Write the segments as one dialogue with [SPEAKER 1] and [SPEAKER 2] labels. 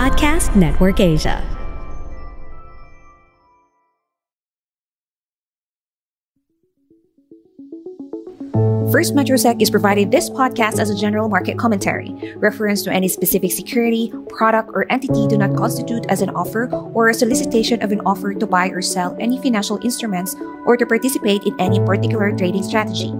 [SPEAKER 1] Podcast Network Asia.
[SPEAKER 2] First Metrosec is providing this podcast as a general market commentary. Reference to any specific security, product, or entity do not constitute as an offer or a solicitation of an offer to buy or sell any financial instruments or to participate in any particular trading strategy.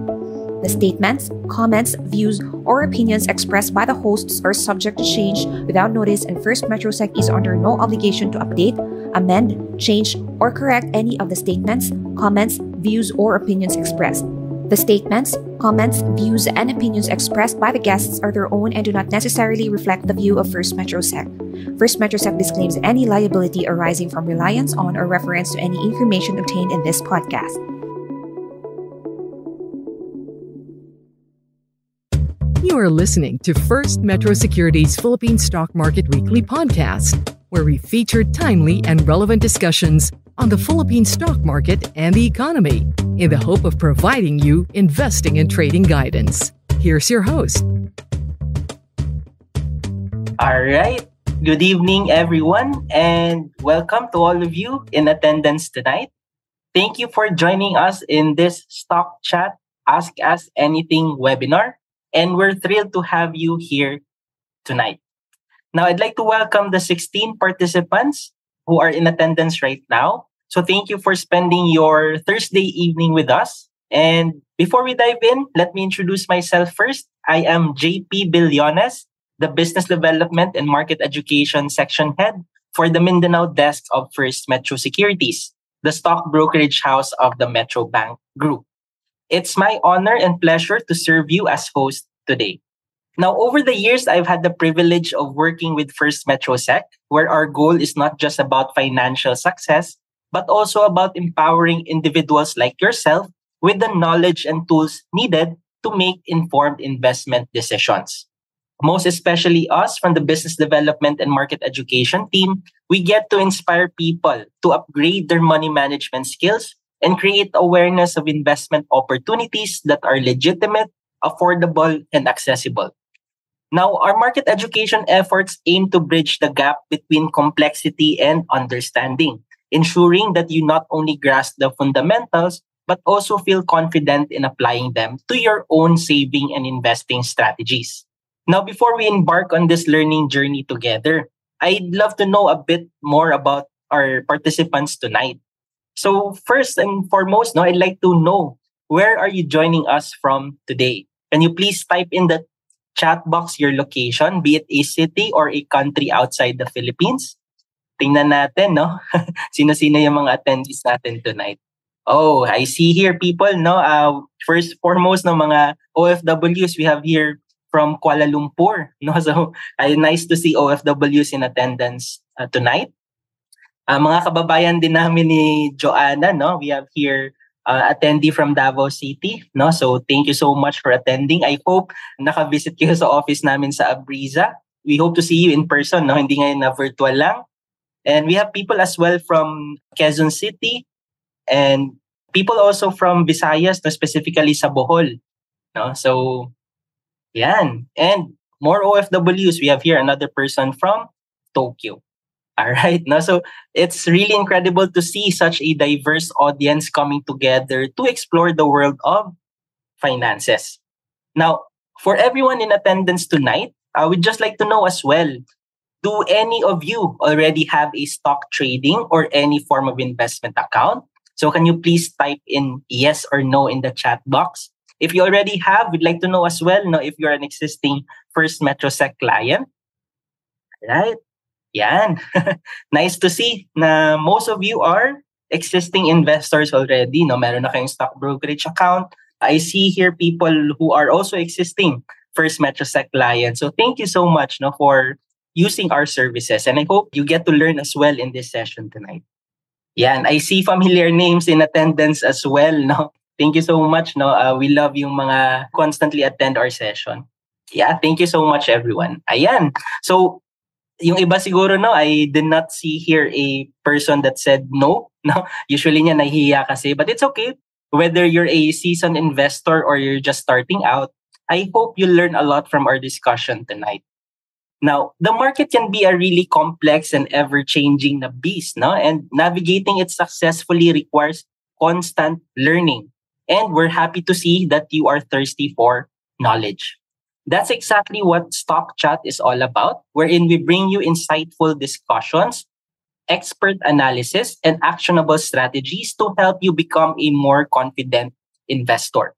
[SPEAKER 2] The statements, comments, views, or opinions expressed by the hosts are subject to change without notice, and First Metrosec is under no obligation to update, amend, change, or correct any of the statements, comments, views, or opinions expressed. The statements, comments, views, and opinions expressed by the guests are their own and do not necessarily reflect the view of First Metrosec. First Metrosec disclaims any liability arising from reliance on or reference to any information obtained in this podcast.
[SPEAKER 3] You are listening to First Metro Securities Philippine Stock Market Weekly Podcast, where we feature timely and relevant discussions on the Philippine stock market and the economy in the hope of providing you investing and trading guidance. Here's your host.
[SPEAKER 4] All right. Good evening, everyone, and welcome to all of you in attendance tonight. Thank you for joining us in this Stock Chat Ask Us Anything webinar, and we're thrilled to have you here tonight. Now, I'd like to welcome the 16 participants who are in attendance right now. So thank you for spending your Thursday evening with us. And before we dive in, let me introduce myself first. I am JP Billones, the Business Development and Market Education Section Head for the Mindanao Desk of First Metro Securities, the stock brokerage house of the Metro Bank Group. It's my honor and pleasure to serve you as host today. Now, over the years, I've had the privilege of working with First Metrosec, where our goal is not just about financial success, but also about empowering individuals like yourself with the knowledge and tools needed to make informed investment decisions. Most especially us from the Business Development and Market Education team, we get to inspire people to upgrade their money management skills and create awareness of investment opportunities that are legitimate, affordable, and accessible. Now, our market education efforts aim to bridge the gap between complexity and understanding, ensuring that you not only grasp the fundamentals, but also feel confident in applying them to your own saving and investing strategies. Now, before we embark on this learning journey together, I'd love to know a bit more about our participants tonight. So first and foremost, I'd like to know, where are you joining us from today? Can you please type in the chat box your location, be it a city or a country outside the Philippines? Tingnan natin, no? Sino-sino yung mga attendees natin tonight. Oh, I see here people, no? First, foremost, no, mga OFWs we have here from Kuala Lumpur, no? So, nice to see OFWs in attendance tonight. Mga kababayan din namin ni Joanna, no? We have here attendee from Davao City, no? So thank you so much for attending. I hope naka-visit kayo sa office namin sa Abriza. We hope to see you in person, no? Hindi ngayon na virtual lang. And we have people as well from Quezon City and people also from Visayas, no? Specifically sa Bohol, no? So yan. And more OFWs. We have here another person from Tokyo. All right. No? So it's really incredible to see such a diverse audience coming together to explore the world of finances. Now, for everyone in attendance tonight, I would just like to know as well, do any of you already have a stock trading or any form of investment account? So can you please type in yes or no in the chat box? If you already have, we'd like to know as well, no, if you're an existing First Metrosec client. Right? Yan. Nice to see na most of you are existing investors already. No? Meron na kayong stock brokerage account. I see here people who are also existing First Metrosec clients. So thank you so much, no, for using our services. And I hope you get to learn as well in this session tonight. Yan. I see familiar names in attendance as well. No? Thank you so much. No? We love yung mga constantly attend our session. Yeah, thank you so much, everyone. Ayan. So, yung iba siguro, no, I did not see here a person that said no. No, usually niya nahihiya kasi, but it's okay. Whether you're a seasoned investor or you're just starting out, I hope you learn a lot from our discussion tonight. Now, the market can be a really complex and ever-changing na beast, no? And navigating it successfully requires constant learning. And we're happy to see that you are thirsty for knowledge. That's exactly what Stock Chat is all about, wherein we bring you insightful discussions, expert analysis, and actionable strategies to help you become a more confident investor.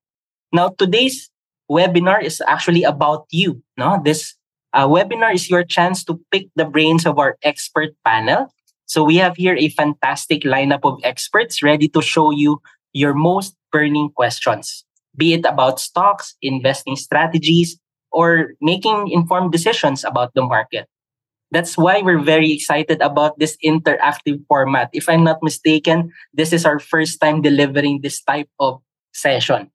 [SPEAKER 4] Now, today's webinar is actually about you. No, this webinar is your chance to pick the brains of our expert panel. So we have here a fantastic lineup of experts ready to show you your most burning questions, be it about stocks, investing strategies, or making informed decisions about the market. That's why we're very excited about this interactive format. If I'm not mistaken, this is our first time delivering this type of session.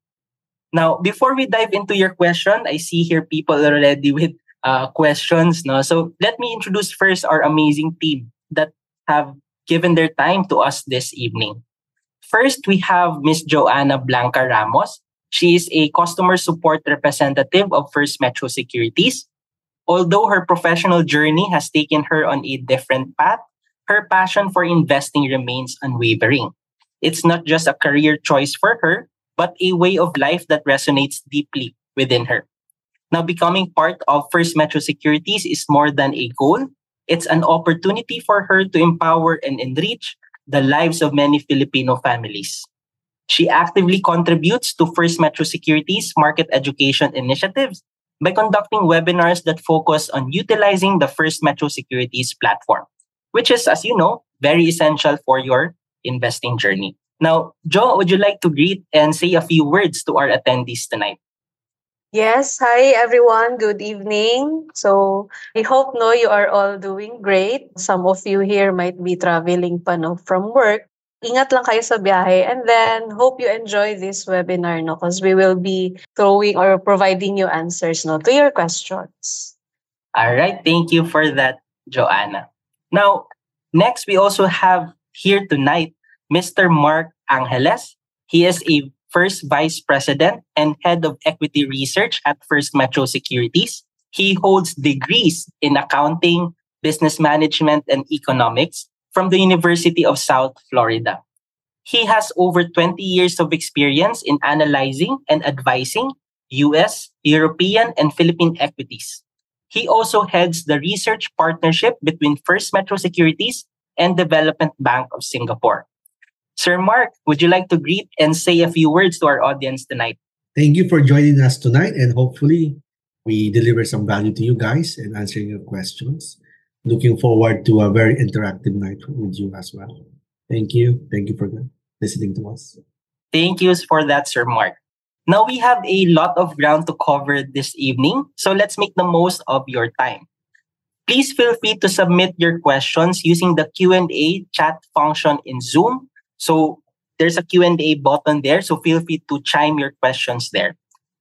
[SPEAKER 4] Now, before we dive into your question, I see here people already with questions. No? So let me introduce first our amazing team that have given their time to us this evening. First, we have Miss Joanna Blanca Ramos. She is a customer support representative of First Metro Securities. Although her professional journey has taken her on a different path, her passion for investing remains unwavering. It's not just a career choice for her, but a way of life that resonates deeply within her. Now, becoming part of First Metro Securities is more than a goal. It's an opportunity for her to empower and enrich the lives of many Filipino families. She actively contributes to First Metro Securities market education initiatives by conducting webinars that focus on utilizing the First Metro Securities platform, which is, as you know, very essential for your investing journey. Now, Joe, would you like to greet and say a few words to our attendees tonight?
[SPEAKER 1] Yes, hi everyone. Good evening. So, I hope no you are all doing great. Some of you here might be traveling pa no from work. Ingat lang kayo sa biyahe, and then hope you enjoy this webinar no because we will be throwing or providing you answers no to your questions.
[SPEAKER 4] All right, thank you for that, Joanna. Now, next we also have here tonight Mr. Mark Angeles. He is a First Vice President and Head of Equity Research at First Metro Securities. He holds degrees in accounting, business management, and economics from the University of South Florida. He has over 20 years of experience in analyzing and advising US, European, and Philippine equities. He also heads the research partnership between First Metro Securities and Development Bank of Singapore. Sir Mark, would you like to greet and say a few words to our audience tonight?
[SPEAKER 5] Thank you for joining us tonight, and hopefully we deliver some value to you guys and answering your questions. Looking forward to a very interactive night with you as well. Thank you. Thank you for listening to us.
[SPEAKER 4] Thank you for that, Sir Mark. Now we have a lot of ground to cover this evening, so let's make the most of your time. Please feel free to submit your questions using the Q&A chat function in Zoom. So there's a Q&A button there, so feel free to chime your questions there.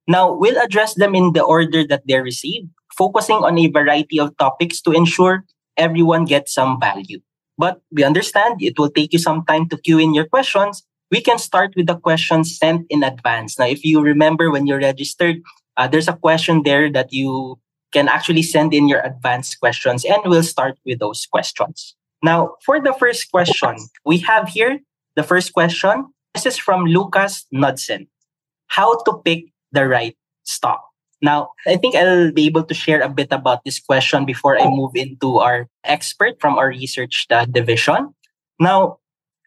[SPEAKER 4] Now, we'll address them in the order that they're received, focusing on a variety of topics to ensure everyone gets some value. But we understand it will take you some time to queue in your questions. We can start with the questions sent in advance. Now, if you remember when you registered, there's a question there that you can actually send in your advanced questions, and we'll start with those questions. Now, for the first question, we have here the first question. This is from Lucas Knudsen. How to pick the right stock? Now, I think I'll be able to share a bit about this question before I move into our expert from our research division. Now,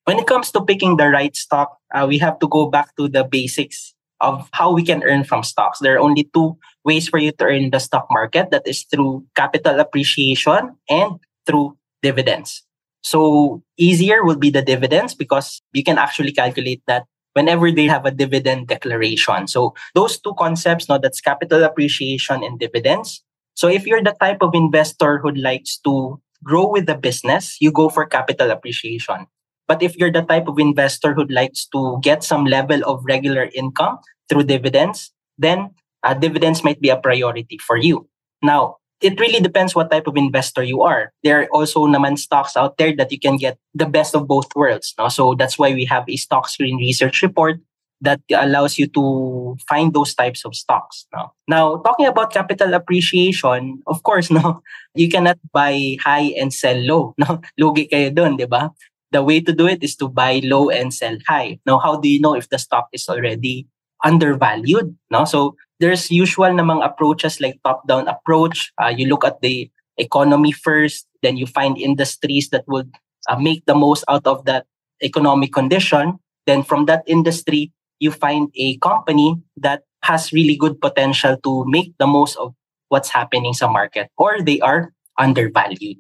[SPEAKER 4] when it comes to picking the right stock, we have to go back to the basics of how we can earn from stocks. There are only two ways for you to earn the stock market. That is through capital appreciation and through dividends. So easier will be the dividends because you can actually calculate that whenever they have a dividend declaration. So those two concepts, no, that's capital appreciation and dividends. So if you're the type of investor who likes to grow with the business, you go for capital appreciation. But if you're the type of investor who likes to get some level of regular income through dividends, then dividends might be a priority for you. Now, it really depends what type of investor you are. There are also naman stocks out there that you can get the best of both worlds. No? So that's why we have a stock screen research report that allows you to find those types of stocks. No? Now, talking about capital appreciation, of course, no, you cannot buy high and sell low. No, lugi kayo dun, di ba? The way to do it is to buy low and sell high. Now, how do you know if the stock is already undervalued? No, so there's usual namang approaches like top-down approach. You look at the economy first, then you find industries that would make the most out of that economic condition. Then from that industry, you find a company that has really good potential to make the most of what's happening sa market, or they are undervalued.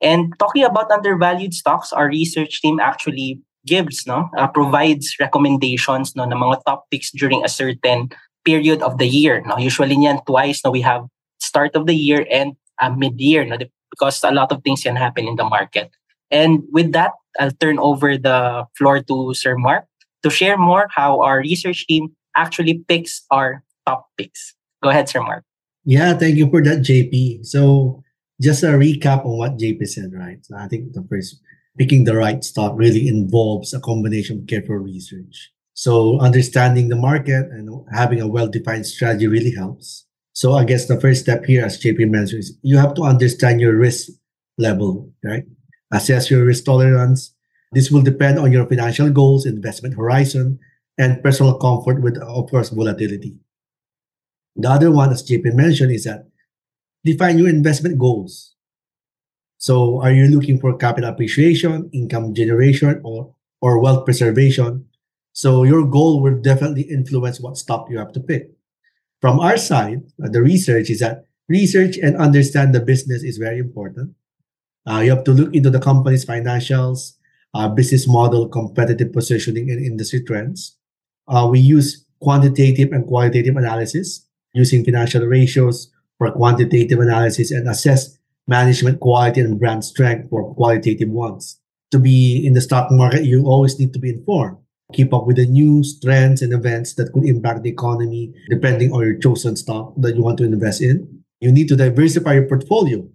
[SPEAKER 4] And talking about undervalued stocks, our research team actually provides recommendations ng mga top picks during a certain period of the year. No? Usually niyan twice. No? We have start of the year and mid-year, no? Because a lot of things can happen in the market. And with that, I'll turn over the floor to Sir Mark to share more how our research team actually picks our top picks. Go ahead, Sir Mark.
[SPEAKER 5] Yeah, thank you for that, JP. So just a recap on what JP said, right? So I think the first, picking the right stock really involves a combination of careful research. So understanding the market and having a well-defined strategy really helps. So I guess the first step here, as JP mentioned, is you have to understand your risk level, right? Assess your risk tolerance. This will depend on your financial goals, investment horizon, and personal comfort with, of course, volatility. The other one, as JP mentioned, is that define your investment goals. So are you looking for capital appreciation, income generation, or wealth preservation? So your goal will definitely influence what stock you have to pick. From our side, the research is that research and understand the business is very important. You have to look into the company's financials, business model, competitive positioning, and industry trends. We use quantitative and qualitative analysis using financial ratios for quantitative analysis and assess management quality and brand strength for qualitative ones. To be in the stock market, you always need to be informed. Keep up with the news, trends, and events that could impact the economy depending on your chosen stock that you want to invest in. You need to diversify your portfolio.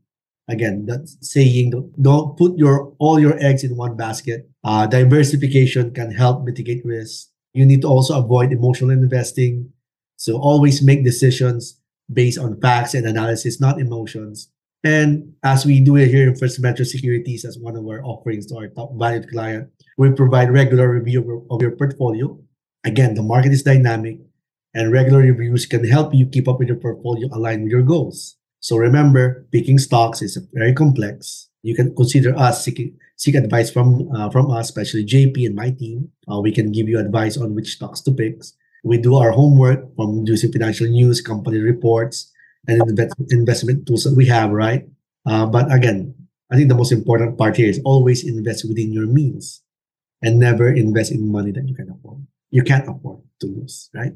[SPEAKER 5] Again, that's saying don't put all your eggs in one basket. Diversification can help mitigate risk. You need to also avoid emotional investing. So always make decisions based on facts and analysis, not emotions. And as we do it here in First Metro Securities as one of our offerings to our top valued client, we provide regular review of your portfolio. Again, the market is dynamic and regular reviews can help you keep up with your portfolio aligned with your goals. So remember, picking stocks is very complex. You can consider us seek advice from us, especially JP and my team. We can give you advice on which stocks to pick. We do our homework from using financial news, company reports, and investment tools that we have, right? But again, I think the most important part here is always invest within your means and never invest in money that you can afford. You can't afford to lose, right?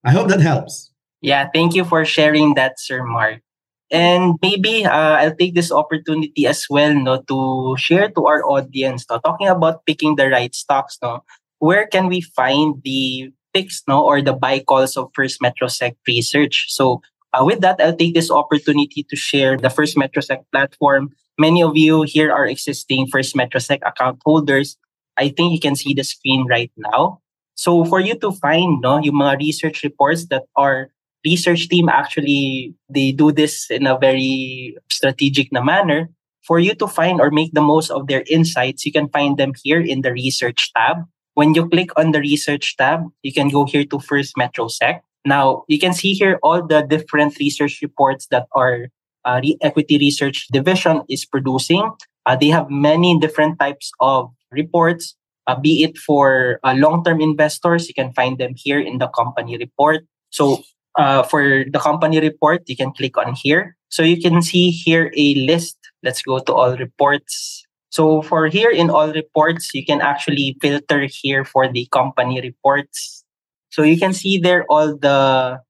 [SPEAKER 5] I hope that helps.
[SPEAKER 4] Yeah, thank you for sharing that, Sir Mark. And maybe I'll take this opportunity as well, no, to share to our audience, no, talking about picking the right stocks, no, where can we find the picks, no, or the buy calls of First Metrosec Research? So with that, I'll take this opportunity to share the First Metrosec platform. Many of you here are existing First Metrosec account holders. I think you can see the screen right now. So for you to find, no, yung mga research reports that our research team actually, they do this in a very strategic na manner. For you to find or make the most of their insights, you can find them here in the research tab. When you click on the research tab, you can go here to First Metrosec. Now, you can see here all the different research reports that our equity research division is producing. They have many different types of reports, be it for long-term investors. You can find them here in the company report. So for the company report, you can click on here. So you can see here a list. Let's go to all reports. So for here in all reports, you can actually filter here for the company reports. So you can see there all the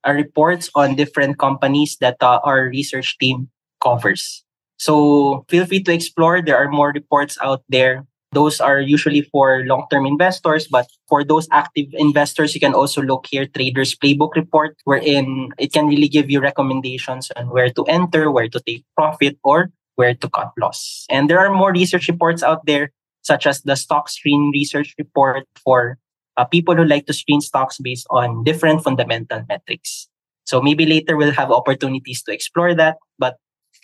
[SPEAKER 4] reports on different companies that our research team covers. So feel free to explore. There are more reports out there. Those are usually for long-term investors, but for those active investors, you can also look here, Trader's Playbook Report, wherein it can really give you recommendations on where to enter, where to take profit, or where to cut loss. And there are more research reports out there, such as the Stock Screen Research Report for people who like to screen stocks based on different fundamental metrics. So maybe later we'll have opportunities to explore that. But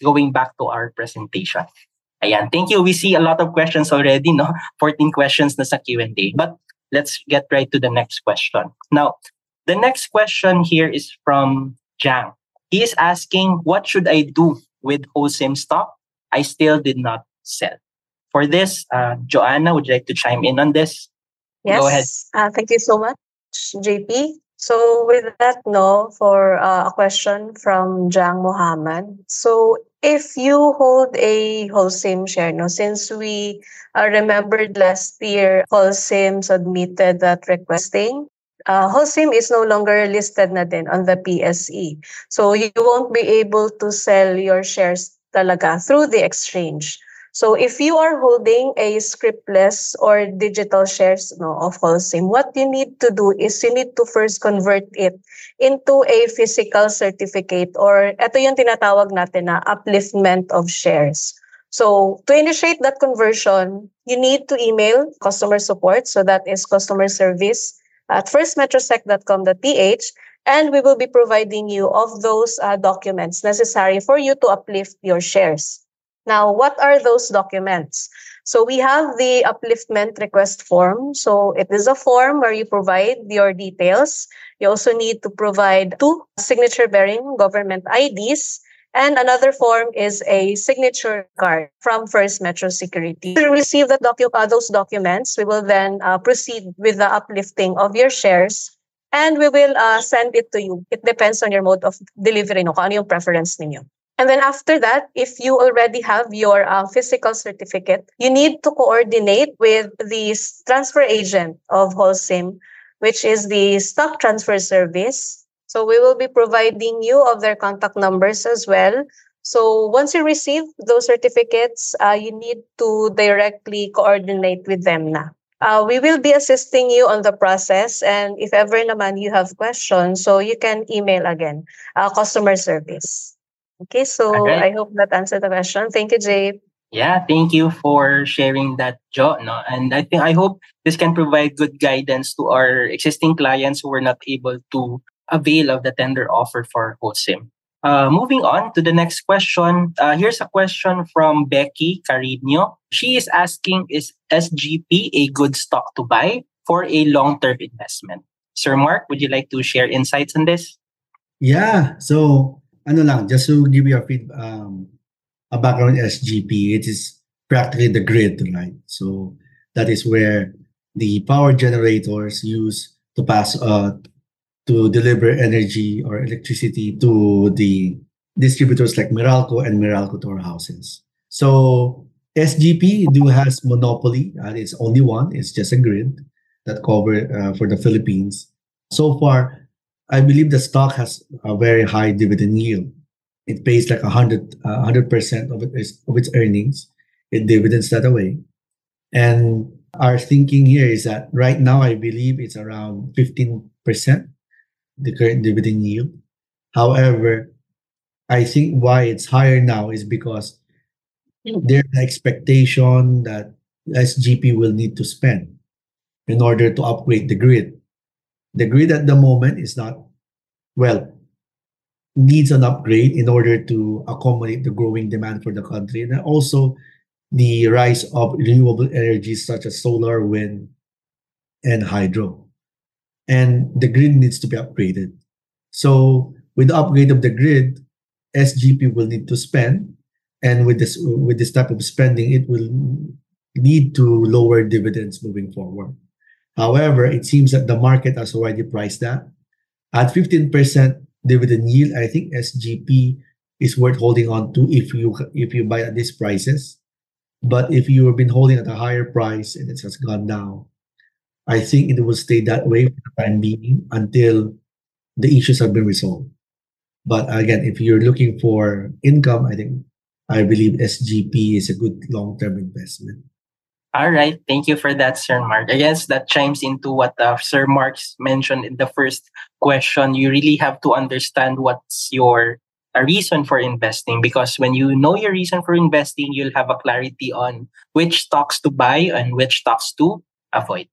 [SPEAKER 4] going back to our presentation. Ayan, thank you. We see a lot of questions already, no? 14 questions na sa Q&A. But let's get right to the next question. Now, the next question here is from Jang. He is asking, what should I do with Holcim stock? I still did not sell. For this, Joanna, would you like to chime in on this? Go ahead.
[SPEAKER 1] Yes. Thank you so much, JP. So with that, no, for a question from Jang Mohammed. So if you hold a Holcim share, no, since we remembered last year, Holcim submitted that requesting. Holcim is no longer listed na din on the PSE. So you won't be able to sell your shares talaga through the exchange. So if you are holding a scriptless or digital shares, no, of Holcim, what you need to do is you need to first convert it into a physical certificate, or ito yung tinatawag natin na upliftment of shares. So to initiate that conversion, you need to email customer support. So that is customer service at firstmetrosec.com.ph, and we will be providing you of those documents necessary for you to uplift your shares. Now, what are those documents? So we have the upliftment request form. So it is a form where you provide your details. You also need to provide 2 signature-bearing government IDs. And another form is a signature card from First Metro Security. To receive those documents, we will then proceed with the uplifting of your shares, and we will send it to you. It depends on your mode of delivery, no, kung ano yung preference ninyo. And then after that, if you already have your physical certificate, you need to coordinate with the transfer agent of Holcim, which is the stock transfer service. So we will be providing you of their contact numbers as well. So once you receive those certificates, you need to directly coordinate with them na. We will be assisting you on the process, and if ever naman you have questions, so you can email again, customer service. Okay, so
[SPEAKER 4] Alright.
[SPEAKER 1] I hope that answered the question. Thank you, Jay.
[SPEAKER 4] Yeah, thank you for sharing that, Jo. No? And I hope this can provide good guidance to our existing clients who were not able to avail of the tender offer for Holcim. Moving on to the next question. Here's a question from Becky Carino. She is asking, is SGP a good stock to buy for a long-term investment? Sir Mark, would you like to share insights on this?
[SPEAKER 5] Yeah. So, just to give you a background in SGP, it is practically the grid, right? So that is where the power generators use to pass to deliver energy or electricity to the distributors like Meralco and Meralco to our houses. So SGP has monopoly, and it's only one. It's just a grid that cover for the Philippines. So far, I believe the stock has a very high dividend yield. It pays like 100% of its earnings. It dividends that away. And our thinking here is that right now, I believe it's around 15%, the current dividend yield. However, I think why it's higher now is because there's an expectation that SGP will need to spend in order to upgrade the grid. The grid at the moment is not, needs an upgrade in order to accommodate the growing demand for the country, and also the rise of renewable energies such as solar, wind, and hydro. And the grid needs to be upgraded. So with the upgrade of the grid, SGP will need to spend, and with this type of spending, it will lead to lower dividends moving forward. However, it seems that the market has already priced that. At 15% dividend yield, I think SGP is worth holding on to if you buy at these prices. But if you have been holding at a higher price and it has gone down, I think it will stay that way for the time being until the issues have been resolved. But again, if you're looking for income, I believe SGP is a good long-term investment.
[SPEAKER 4] All right. Thank you for that, Sir Mark. I guess that chimes into what Sir Mark's mentioned in the first question. You really have to understand what's your reason for investing, because when you know your reason for investing, you'll have a clarity on which stocks to buy and which stocks to avoid.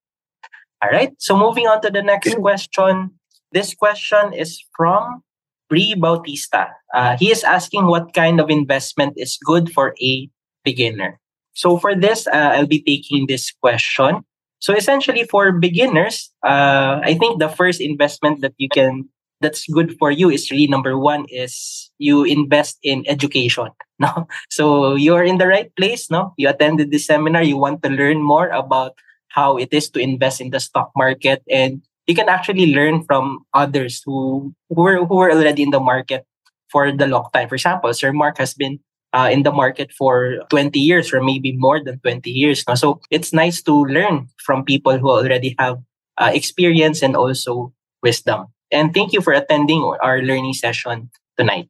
[SPEAKER 4] All right. So moving on to the next question. This question is from Bri Bautista. He is asking what kind of investment is good for a beginner. So for this, I'll be taking this question. So essentially, for beginners, I think the first investment that's good for you is really number one is you invest in education. No, so you're in the right place. No, you attended this seminar. You want to learn more about how it is to invest in the stock market, and you can actually learn from others who were already in the market for the long time. For example, Sir Mark has been in the market for 20 years or maybe more than 20 years. No? So it's nice to learn from people who already have experience and also wisdom. And thank you for attending our learning session tonight.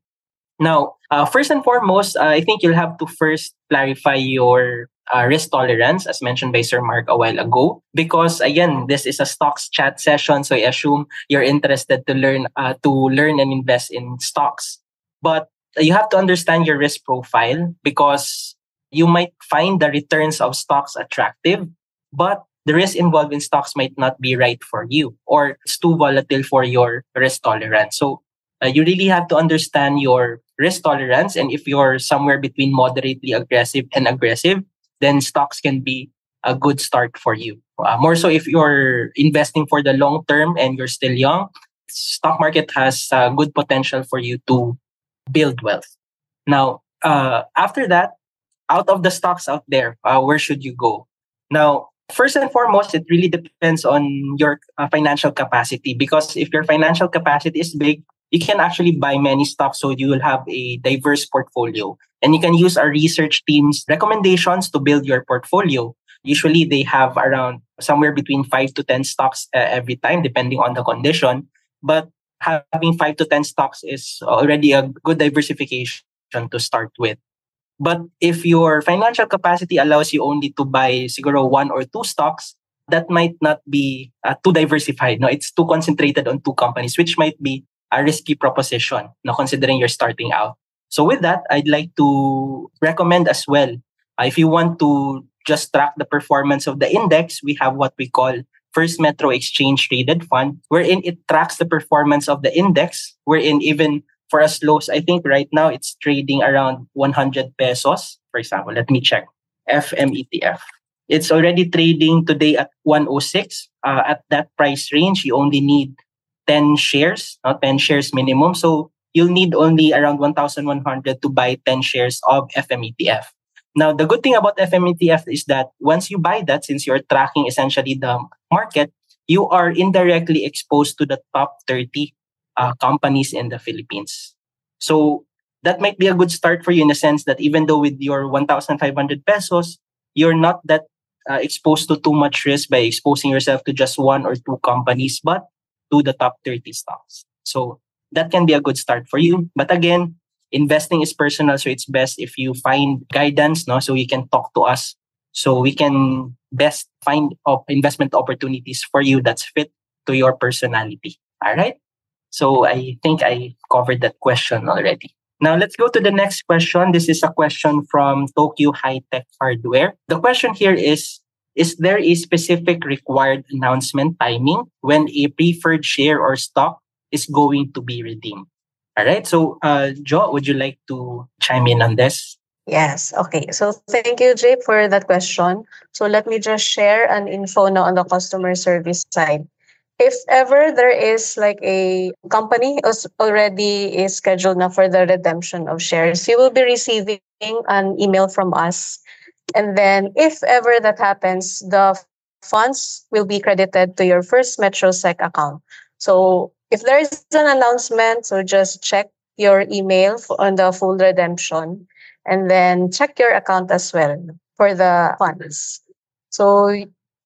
[SPEAKER 4] Now, first and foremost, I think you'll have to first clarify your risk tolerance, as mentioned by Sir Mark a while ago, because again, this is a stocks chat session, so I assume you're interested to learn and invest in stocks. But you have to understand your risk profile because you might find the returns of stocks attractive, but the risk involved in stocks might not be right for you, or it's too volatile for your risk tolerance. So you really have to understand your risk tolerance. And if you're somewhere between moderately aggressive and aggressive, then stocks can be a good start for you. More so if you're investing for the long term and you're still young, stock market has good potential for you to build wealth. Now, after that, out of the stocks out there, where should you go? Now, first and foremost, it really depends on your financial capacity, because if your financial capacity is big, you can actually buy many stocks so you will have a diverse portfolio. And you can use our research team's recommendations to build your portfolio. Usually they have around somewhere between 5 to 10 stocks every time, depending on the condition. But having 5 to 10 stocks is already a good diversification to start with. But if your financial capacity allows you only to buy siguro one or two stocks, that might not be too diversified. No, it's too concentrated on two companies, which might be a risky proposition, no, considering you're starting out. So with that, I'd like to recommend as well, if you want to just track the performance of the index, we have what we call First Metro Exchange Traded Fund, wherein it tracks the performance of the index, wherein even for as low as, I think right now it's trading around 100 pesos. For example, let me check. FMETF. It's already trading today at 106. At that price range, you only need 10 shares, not 10 shares minimum. So you'll need only around 1,100 to buy 10 shares of FMETF. Now, the good thing about FMETF is that once you buy that, since you're tracking essentially the market, you are indirectly exposed to the top 30 companies in the Philippines. So that might be a good start for you in the sense that even though with your 1,500 pesos, you're not that exposed to too much risk by exposing yourself to just one or two companies, but to the top 30 stocks. So that can be a good start for you. But again, investing is personal, so it's best if you find guidance, no, so you can talk to us, so we can best find investment opportunities for you that's fit to your personality. All right. So I think I covered that question already. Now let's go to the next question. This is a question from Tokyo High Tech Hardware. The question here is there a specific required announcement timing when a preferred share or stock is going to be redeemed? All right. So, Jo, would you like to chime in on this?
[SPEAKER 1] Yes. Okay. So thank you, Jay, for that question. So let me just share an info now on the customer service side. If ever there is like a company already is scheduled now for the redemption of shares, you will be receiving an email from us. And then if ever that happens, the funds will be credited to your First MetroSec account. So if there is an announcement, so just check your email on the full redemption, and then check your account as well for the funds. So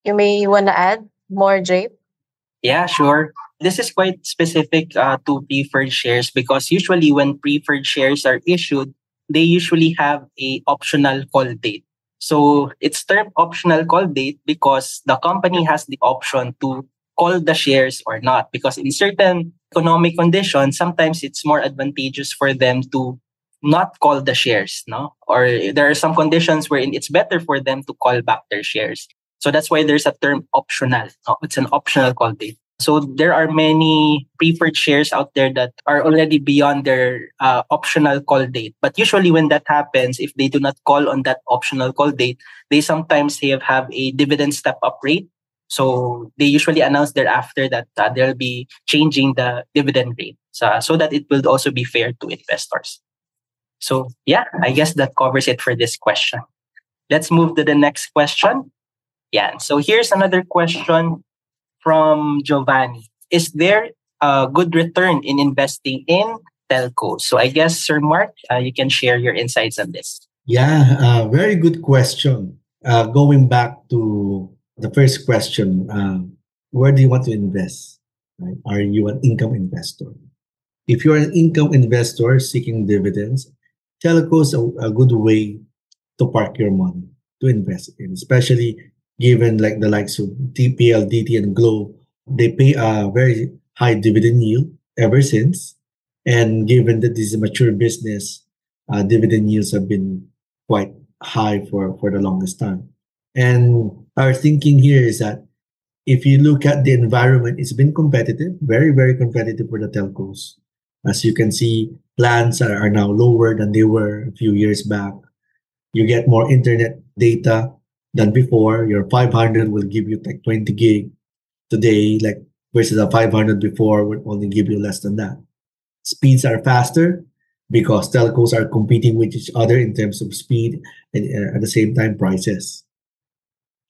[SPEAKER 1] you may want to add more, Jay.
[SPEAKER 4] Yeah, sure. This is quite specific to preferred shares because usually when preferred shares are issued, they usually have a optional call date. So it's termed optional call date because the company has the option to call the shares or not. Because in certain economic conditions, sometimes it's more advantageous for them to not call the shares, no? Or there are some conditions wherein it's better for them to call back their shares. So that's why there's a term optional. It's an optional call date. So there are many preferred shares out there that are already beyond their optional call date. But usually when that happens, if they do not call on that optional call date, they sometimes have a dividend step up rate. So they usually announce thereafter that they'll be changing the dividend rate so that it will also be fair to investors. So yeah, I guess that covers it for this question. Let's move to the next question. Yeah, so here's another question from Giovanni. Is there a good return in investing in telcos? So I guess, Sir Mark, you can share your insights on this.
[SPEAKER 5] Yeah, very good question. Going back to the first question, where do you want to invest? Right? Are you an income investor? If you're an income investor seeking dividends, telcos are a good way to park your money to invest in, especially given like the likes of TPL, DT, and Globe. They pay a very high dividend yield ever since. And given that this is a mature business, dividend yields have been quite high for the longest time. And our thinking here is that if you look at the environment, it's been competitive, very, very competitive for the telcos. As you can see, plans are now lower than they were a few years back. You get more internet data than before. Your 500 will give you like 20 gig today, like versus a 500 before would only give you less than that. Speeds are faster because telcos are competing with each other in terms of speed and at the same time prices.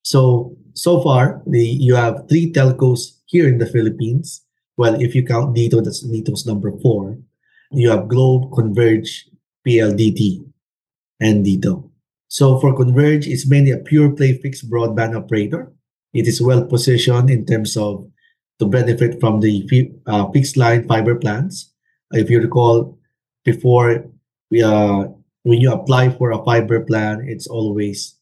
[SPEAKER 5] So far, you have three telcos here in the Philippines. Well, if you count Dito, that's Dito's number 4. You have Globe, Converge, PLDT, and Dito. So for Converge, it's mainly a pure play fixed broadband operator. It is well positioned in terms of to benefit from the fixed line fiber plans. If you recall, before when you apply for a fiber plan, it's always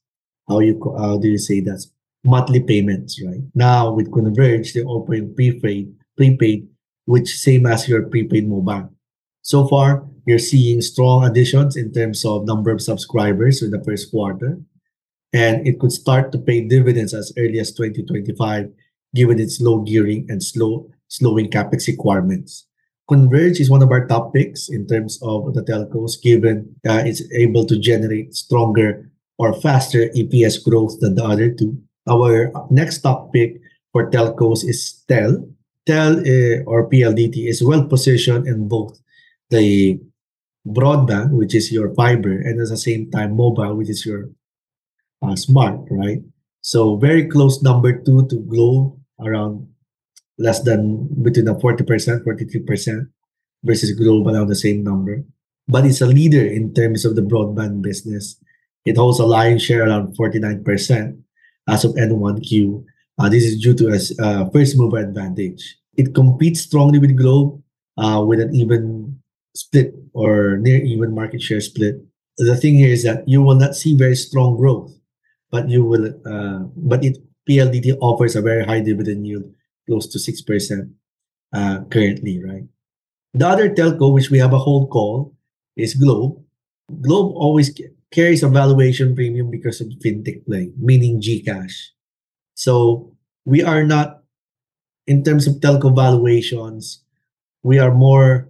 [SPEAKER 5] how do you say that, monthly payments, right? Now with Converge, they're offering prepaid, which same as your prepaid mobile. So far, you're seeing strong additions in terms of number of subscribers in the first quarter, and it could start to pay dividends as early as 2025, given its low gearing and slowing capex requirements. Converge is one of our top picks in terms of the telcos, given it's able to generate stronger or faster EPS growth than the other two. Our next top pick for telcos is Tel. Tel or PLDT is well positioned in both the broadband, which is your fiber, and at the same time mobile, which is your smart, right? So very close number 2 to Globe, around less than between the 40%, 43% versus Globe around the same number. But it's a leader in terms of the broadband business. It holds a lion's share around 49% as of N1Q. This is due to a first mover advantage. It competes strongly with Globe with an even split or near even market share split. The thing here is that you will not see very strong growth, but PLDT offers a very high dividend yield, close to 6% currently, right? The other telco, which we have a hold call, is Globe. Globe always carries a valuation premium because of fintech play, meaning GCash. So we are not, in terms of telco valuations, we are more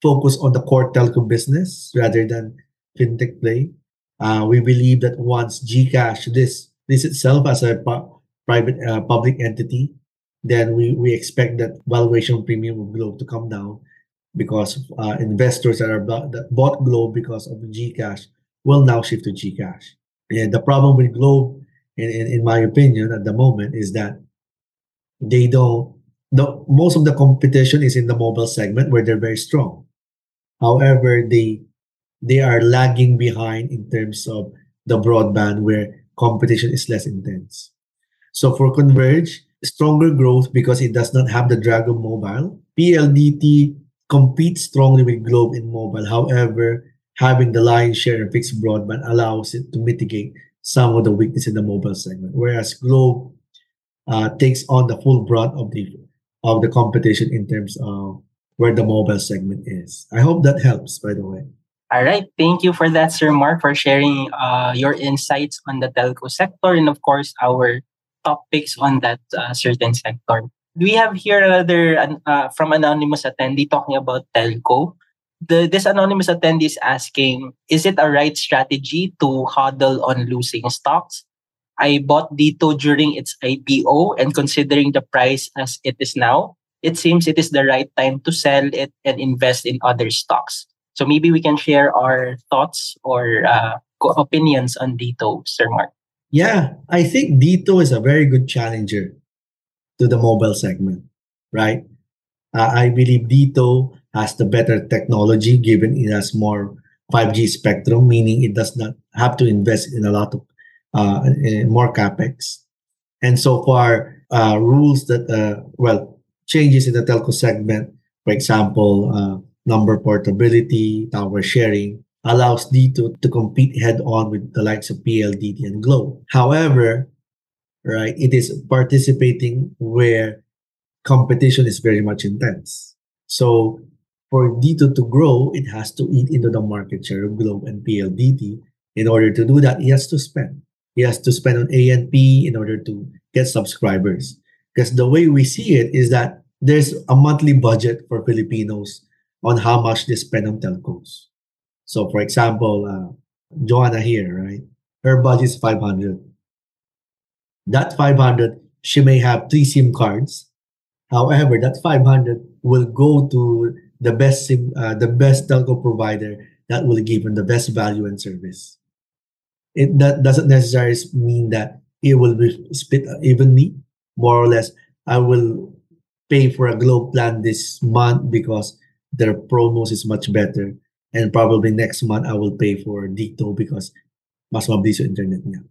[SPEAKER 5] focused on the core telco business rather than fintech play. We believe that once GCash, this itself as a private public entity, then we expect that valuation premium of Globe to come down because investors that bought Globe because of the GCash will now shift to GCash. And the problem with Globe, in my opinion, at the moment, is that they don't. Most of the competition is in the mobile segment where they're very strong. However, they are lagging behind in terms of the broadband where competition is less intense. So for Converge, stronger growth because it does not have the drag of mobile. PLDT competes strongly with Globe in mobile. However, having the lion's share in fixed broadband allows it to mitigate some of the weakness in the mobile segment, whereas Globe takes on the full brunt of the competition in terms of where the mobile segment is. I hope that helps, by the way.
[SPEAKER 4] All right. Thank you for that, Sir Mark, for sharing your insights on the telco sector and, of course, our top picks on that certain sector. We have here another from anonymous attendee talking about telco. This anonymous attendee is asking, is it a right strategy to hodl on losing stocks? I bought Dito during its IPO, and considering the price as it is now, it seems it is the right time to sell it and invest in other stocks. So maybe we can share our thoughts or opinions on Dito, Sir Mark.
[SPEAKER 5] Yeah, I think Dito is a very good challenger to the mobile segment, right? I believe Dito has the better technology given it has more 5G spectrum, meaning it does not have to invest in a lot of more capex. And so far, rules that, changes in the telco segment, for example, number portability, tower sharing, allows Dito to compete head on with the likes of PLDT and Glow. However, right, it is participating where competition is very much intense. So for Dito to grow, it has to eat into the market share of Globe and PLDT. In order to do that, he has to spend. He has to spend on A&P in order to get subscribers. Because the way we see it is that there's a monthly budget for Filipinos on how much they spend on telcos. So for example, Joanna here, right? Her budget is 500. That 500, she may have 3 SIM cards. However, that 500 will go to the best telco provider that will give them the best value and service. That doesn't necessarily mean that it will be split evenly. More or less, I will pay for a Globe plan this month because their promos is much better. And probably next month, I will pay for Dito because mas mabilis yung internet niya.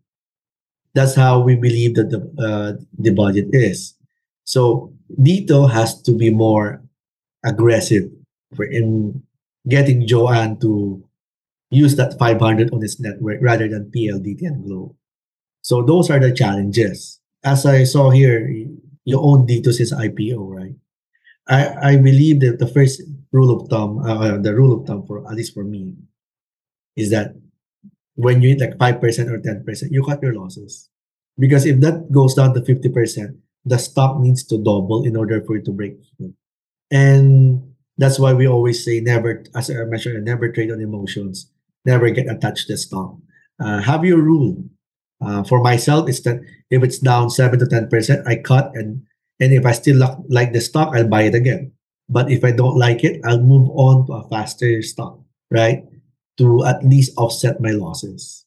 [SPEAKER 5] That's how we believe that the budget is. So Dito has to be more aggressive in getting Joanne to use that 500 on his network rather than PLDT and Glow. So those are the challenges. As I saw here, you own Dito since IPO, right? I believe that the first rule of thumb, the rule of thumb for at least for me, is that when you hit like 5% or 10%, you cut your losses. Because if that goes down to 50%, the stock needs to double in order for it to break even. And that's why we always say never, as I mentioned, never trade on emotions, never get attached to the stock. Have your rule. For myself, it's that if it's down 7 to 10%, I cut, and if I still like the stock, I'll buy it again. But if I don't like it, I'll move on to a faster stock, right? To at least offset my losses.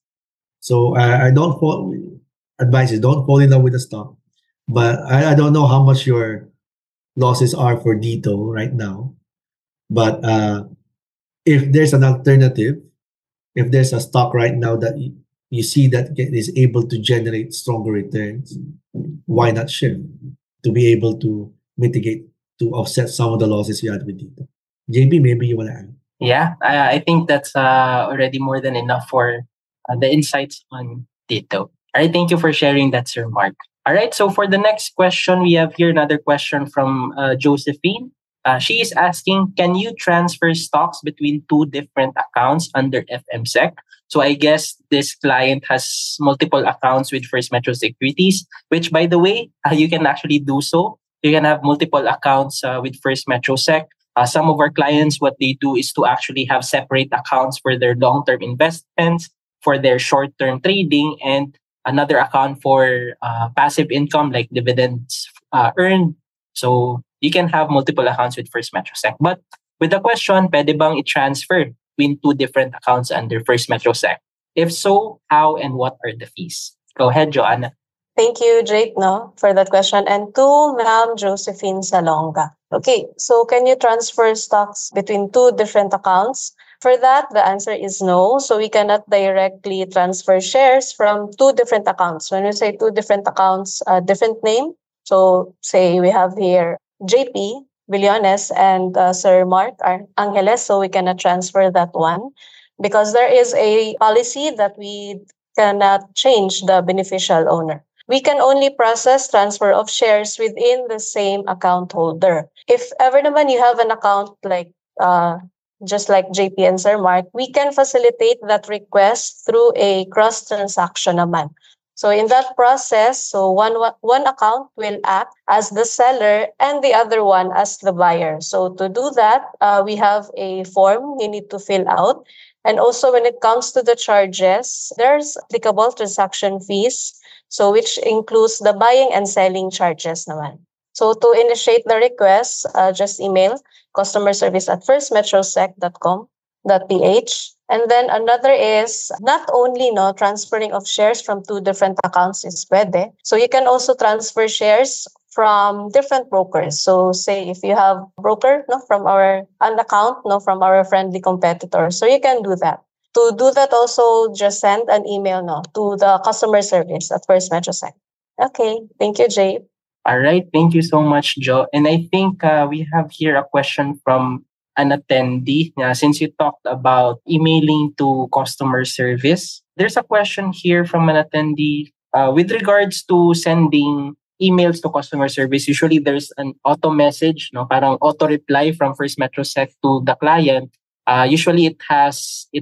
[SPEAKER 5] So I don't fall. Advice is don't fall in love with the stock. But I don't know how much your losses are for Dito right now. But if there's an alternative, if there's a stock right now that you see that is able to generate stronger returns, why not shift to be able to mitigate, to offset some of the losses you had with Dito? JB, maybe you want to add?
[SPEAKER 4] Yeah, I think that's already more than enough for the insights on Dito. All right, thank you for sharing that, Sir Mark. All right, so for the next question, we have here another question from Josephine. She is asking, can you transfer stocks between two different accounts under FMSEC? So I guess this client has multiple accounts with First Metro Securities, which by the way, you can actually do so. You can have multiple accounts with First Metro Sec. Some of our clients, what they do is to actually have separate accounts for their long-term investments, for their short-term trading, and another account for passive income like dividends earned. So you can have multiple accounts with First Metro Sec. But with the question, pwede bang i-transfer between two different accounts under First Metro Sec? If so, how and what are the fees? Go ahead, Joanna.
[SPEAKER 1] Thank you, Jake, no, for that question. And to Ma'am Josephine Salonga. Okay, so can you transfer stocks between two different accounts? For that, the answer is no. So we cannot directly transfer shares from two different accounts. When we say two different accounts, a different name. So say we have here JP Villones and Sir Mark Angeles. So we cannot transfer that one because there is a policy that we cannot change the beneficial owner. We can only process transfer of shares within the same account holder. If ever naman you have an account like just like JP and Sir Mark, we can facilitate that request through a cross transaction naman. So in that process, so one account will act as the seller and the other one as the buyer. So to do that, we have a form you need to fill out. And also when it comes to the charges, there's applicable transaction fees, so which includes the buying and selling charges naman. So to initiate the request, just email customer service at firstmetrosec.com.ph. And then another is not only transferring of shares from two different accounts is pwede. So you can also transfer shares from different brokers. So say if you have broker from our an account from our friendly competitor, so you can do that. To do that also, just send an email to the customer service at First Metrosec. Okay, thank you, Jay.
[SPEAKER 4] All right. Thank you so much, Joe. And I think we have here a question from an attendee. Since you talked about emailing to customer service, there's a question here from an attendee with regards to sending emails to customer service. Usually there's an auto message, parang auto reply from First Metrosec to the client. Usually it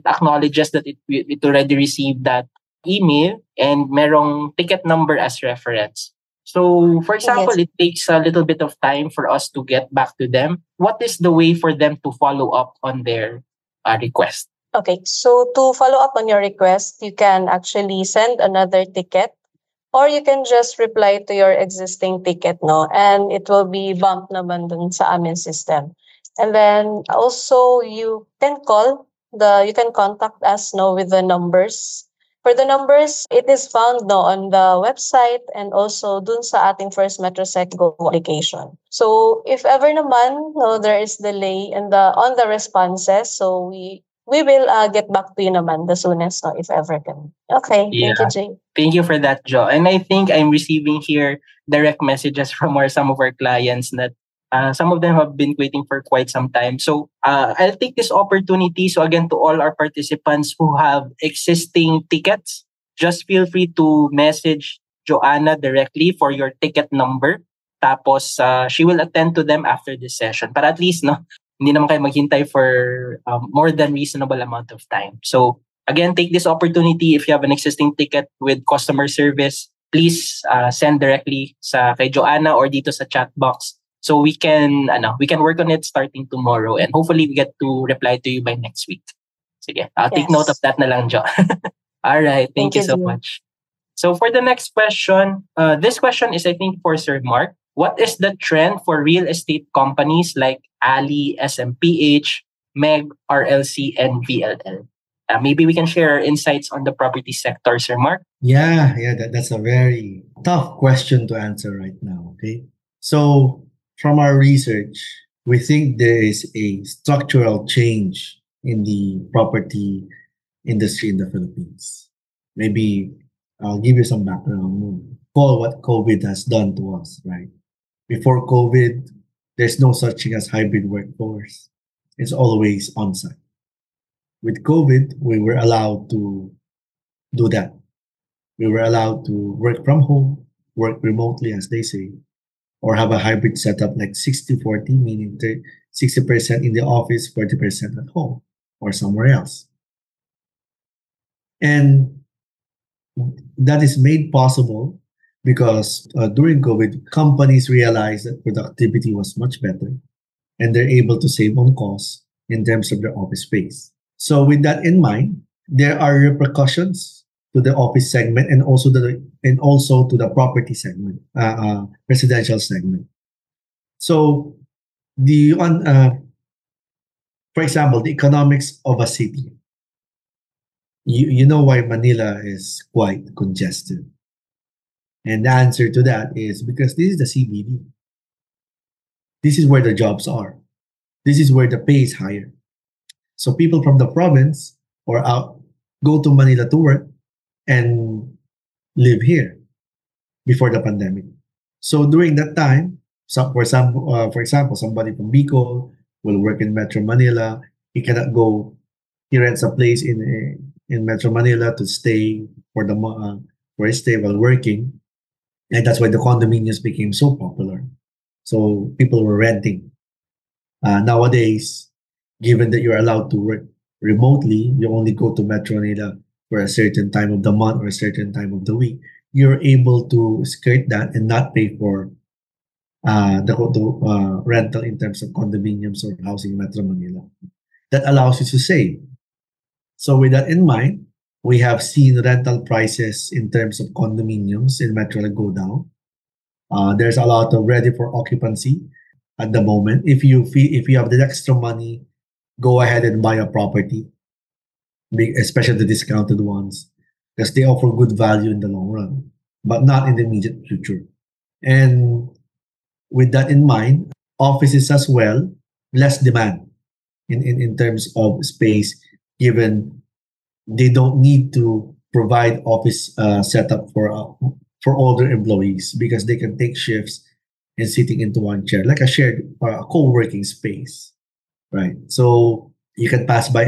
[SPEAKER 4] acknowledges that it already received that email and merong ticket number as reference. So, for example,
[SPEAKER 1] Yes.
[SPEAKER 4] it takes a little bit of time for us to get back to them. What is the way for them to follow up on their request?
[SPEAKER 1] Okay, so to follow up on your request, you can actually send another ticket or you can just reply to your existing ticket, and it will be bumped naman dun sa amin system. And then also you can contact us with the numbers. For the numbers, it is found on the website and also dun sa ating First Metrosec Go application. So if ever naman there is delay on the responses, so we will get back to you naman the soonest if ever can. Okay, thank you,
[SPEAKER 4] Yeah.
[SPEAKER 1] Jay.
[SPEAKER 4] Thank you for that, Joe. And I think I'm receiving here direct messages from some of our clients that some of them have been waiting for quite some time. So I'll take this opportunity. So again, to all our participants who have existing tickets, just feel free to message Joanna directly for your ticket number. Tapos she will attend to them after this session. But at least, hindi naman kayo maghintay for more than reasonable amount of time. So again, take this opportunity. If you have an existing ticket with customer service, please send directly kay Joanna or dito sa chat box. So we can work on it starting tomorrow and hopefully we get to reply to you by next week. Sige, I'll take note of
[SPEAKER 1] Yes.
[SPEAKER 4] that na lang, Jo. All right, thank
[SPEAKER 1] Thank
[SPEAKER 4] you
[SPEAKER 1] you,
[SPEAKER 4] so
[SPEAKER 1] Jay.
[SPEAKER 4] much. So for the next question, this question is I think for Sir Mark. What is the trend for real estate companies like Ali, SMPH, MEG, RLC, and VLL? Maybe we can share our insights on the property sector, Sir Mark.
[SPEAKER 5] Yeah, that's a very tough question to answer right now. Okay. So, from our research, we think there is a structural change in the property industry in the Philippines. Maybe I'll give you some background for what COVID has done to us, right? Before COVID, there's no such thing as hybrid workforce. It's always on site. With COVID, we were allowed to do that. We were allowed to work from home, work remotely, as they say, or have a hybrid setup like 60-40, meaning 60% in the office, 40% at home or somewhere else. And that is made possible because during COVID, companies realized that productivity was much better and they're able to save on costs in terms of their office space. So with that in mind, there are repercussions to the office segment and also to the property segment, residential segment. So for example, the economics of a city. You know why Manila is quite congested. And the answer to that is because this is the CBD. This is where the jobs are. This is where the pay is higher. So people from the province or out go to Manila to work and live here before the pandemic. So during that time, for example, somebody from Bicol will work in Metro Manila. He cannot go. He rents a place in Metro Manila to stay for his stay while working, and that's why the condominiums became so popular. So people were renting. Nowadays, given that you're allowed to work remotely, you only go to Metro Manila for a certain time of the month or a certain time of the week. you're able to skirt that and not pay for the rental in terms of condominiums or housing in Metro Manila. That allows you to save. So with that in mind, we have seen rental prices in terms of condominiums in Metro go down. There's a lot of ready for occupancy at the moment. If you have the extra money, go ahead and buy a property, especially the discounted ones, because they offer good value in the long run, but not in the immediate future. And with that in mind, offices as well, less demand in terms of space, given they don't need to provide office setup for older employees because they can take shifts and sitting into one chair, like a shared co-working space, right? So you can pass by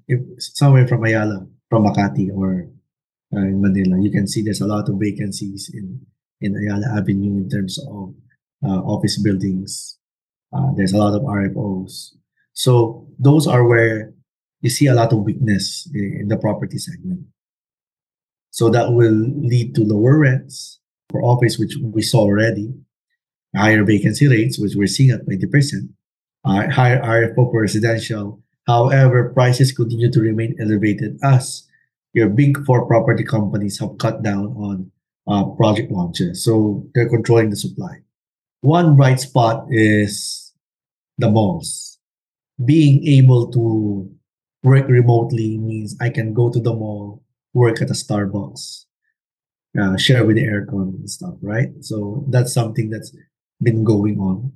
[SPEAKER 5] if somewhere from Ayala, from Makati, or in Manila, you can see there's a lot of vacancies in Ayala Avenue in terms of office buildings. There's a lot of RFOs. So those are where you see a lot of weakness in the property segment. So that will lead to lower rents for office, which we saw already, higher vacancy rates, which we're seeing at 20%, higher RFO for residential. However, prices continue to remain elevated as your big four property companies have cut down on project launches. So they're controlling the supply. One bright spot is the malls. Being able to work remotely means I can go to the mall, work at a Starbucks, share with the aircon and stuff, right? So that's something that's been going on.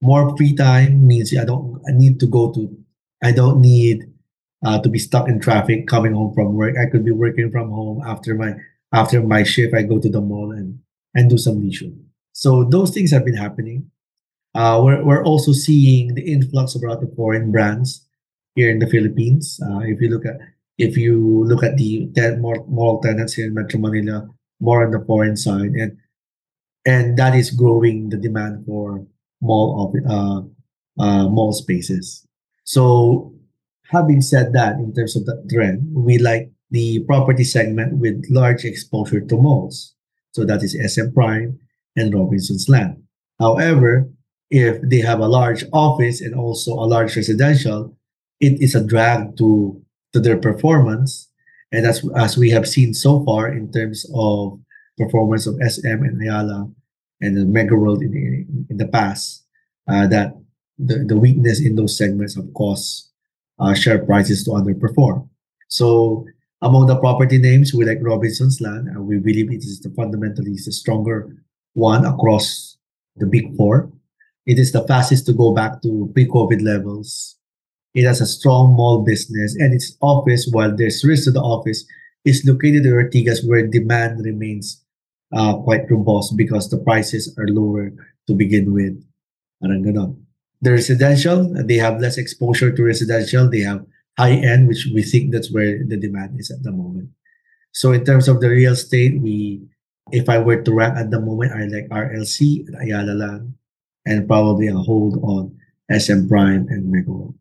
[SPEAKER 5] More free time means I don't need to be stuck in traffic coming home from work. I could be working from home after my shift. I go to the mall and do some leisure. So those things have been happening. We're also seeing the influx of a lot of foreign brands here in the Philippines. If you look at the mall tenants here in Metro Manila, more on the foreign side, and that is growing the demand for mall spaces. So, having said that, in terms of the trend, we like the property segment with large exposure to malls. So that is SM Prime and Robinson's Land. However, if they have a large office and also a large residential, it is a drag to their performance. And as we have seen so far in terms of performance of SM and Ayala and the Mega World in the past, that the weakness in those segments have caused share prices to underperform. So among the property names, we like Robinson's Land, and we believe it is fundamentally the stronger one across the big four. It is the fastest to go back to pre-COVID levels. It has a strong mall business, and its office, while there's risk to the office, is located in Ortigas where demand remains quite robust because the prices are lower to begin with. Parang ganon. The residential, they have less exposure to residential. They have high end, which we think that's where the demand is at the moment. So in terms of the real estate, if I were to rank at the moment, I like RLC and Ayala Land, and probably a hold on SM Prime and Mega World.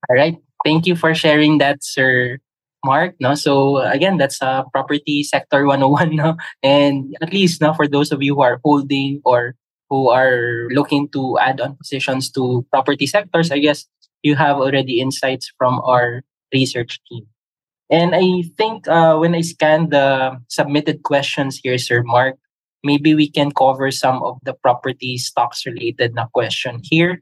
[SPEAKER 4] All right. Thank you for sharing that, Sir Mark. No, so again, that's property sector 101. No, and at least now for those of you who are holding or who are looking to add on positions to property sectors, I guess you have already insights from our research team. And I think when I scan the submitted questions here, Sir Mark, maybe we can cover some of the property stocks related na question here.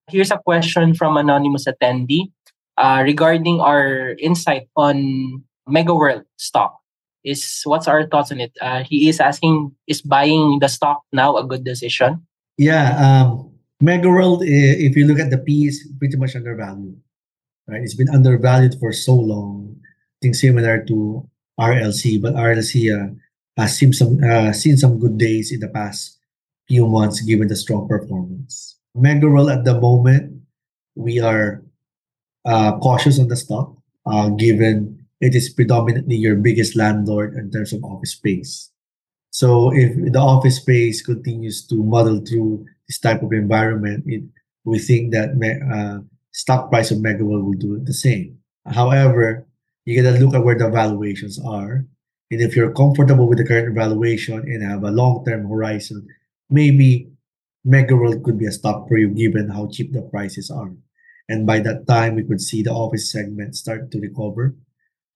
[SPEAKER 4] Here's a question from anonymous attendee regarding our insight on Mega World stock. What's our thoughts on it? He is asking, is buying the stock now a good decision?
[SPEAKER 5] Yeah, Mega World, if you look at the P, is pretty much undervalued. Right, it's been undervalued for so long. I think similar to RLC, but RLC has seen some good days in the past few months given the strong performance. Mega World at the moment, we are cautious on the stock, given it is predominantly your biggest landlord in terms of office space. So if the office space continues to muddle through this type of environment, we think that stock price of Mega World will do the same. However, you gotta look at where the valuations are. And if you're comfortable with the current valuation and have a long-term horizon, maybe Megaworld could be a stock for you given how cheap the prices are. And by that time, we could see the office segment start to recover,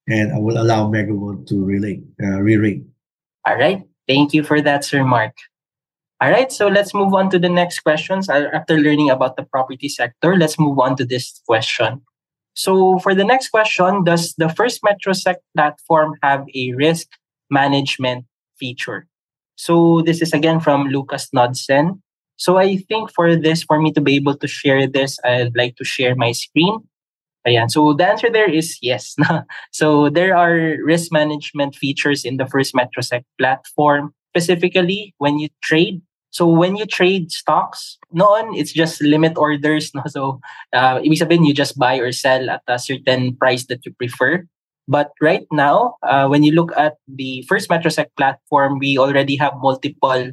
[SPEAKER 5] and I will allow Megaworld to re-rate.
[SPEAKER 4] All right. Thank you for that, Sir Mark. All right, so let's move on to the next questions. After learning about the property sector, let's move on to this question. So for the next question, does the First MetroSec platform have a risk management feature? So this is again from Lucas Nodsen. So I think for this, for me to be able to share this, I'd like to share my screen. Ayan. So the answer there is yes. So there are risk management features in the First MetroSec platform, specifically when you trade. So when you trade stocks, noon it's just limit orders. No? So ibig sabihin, you just buy or sell at a certain price that you prefer. But right now, when you look at the First MetroSec platform, we already have multiple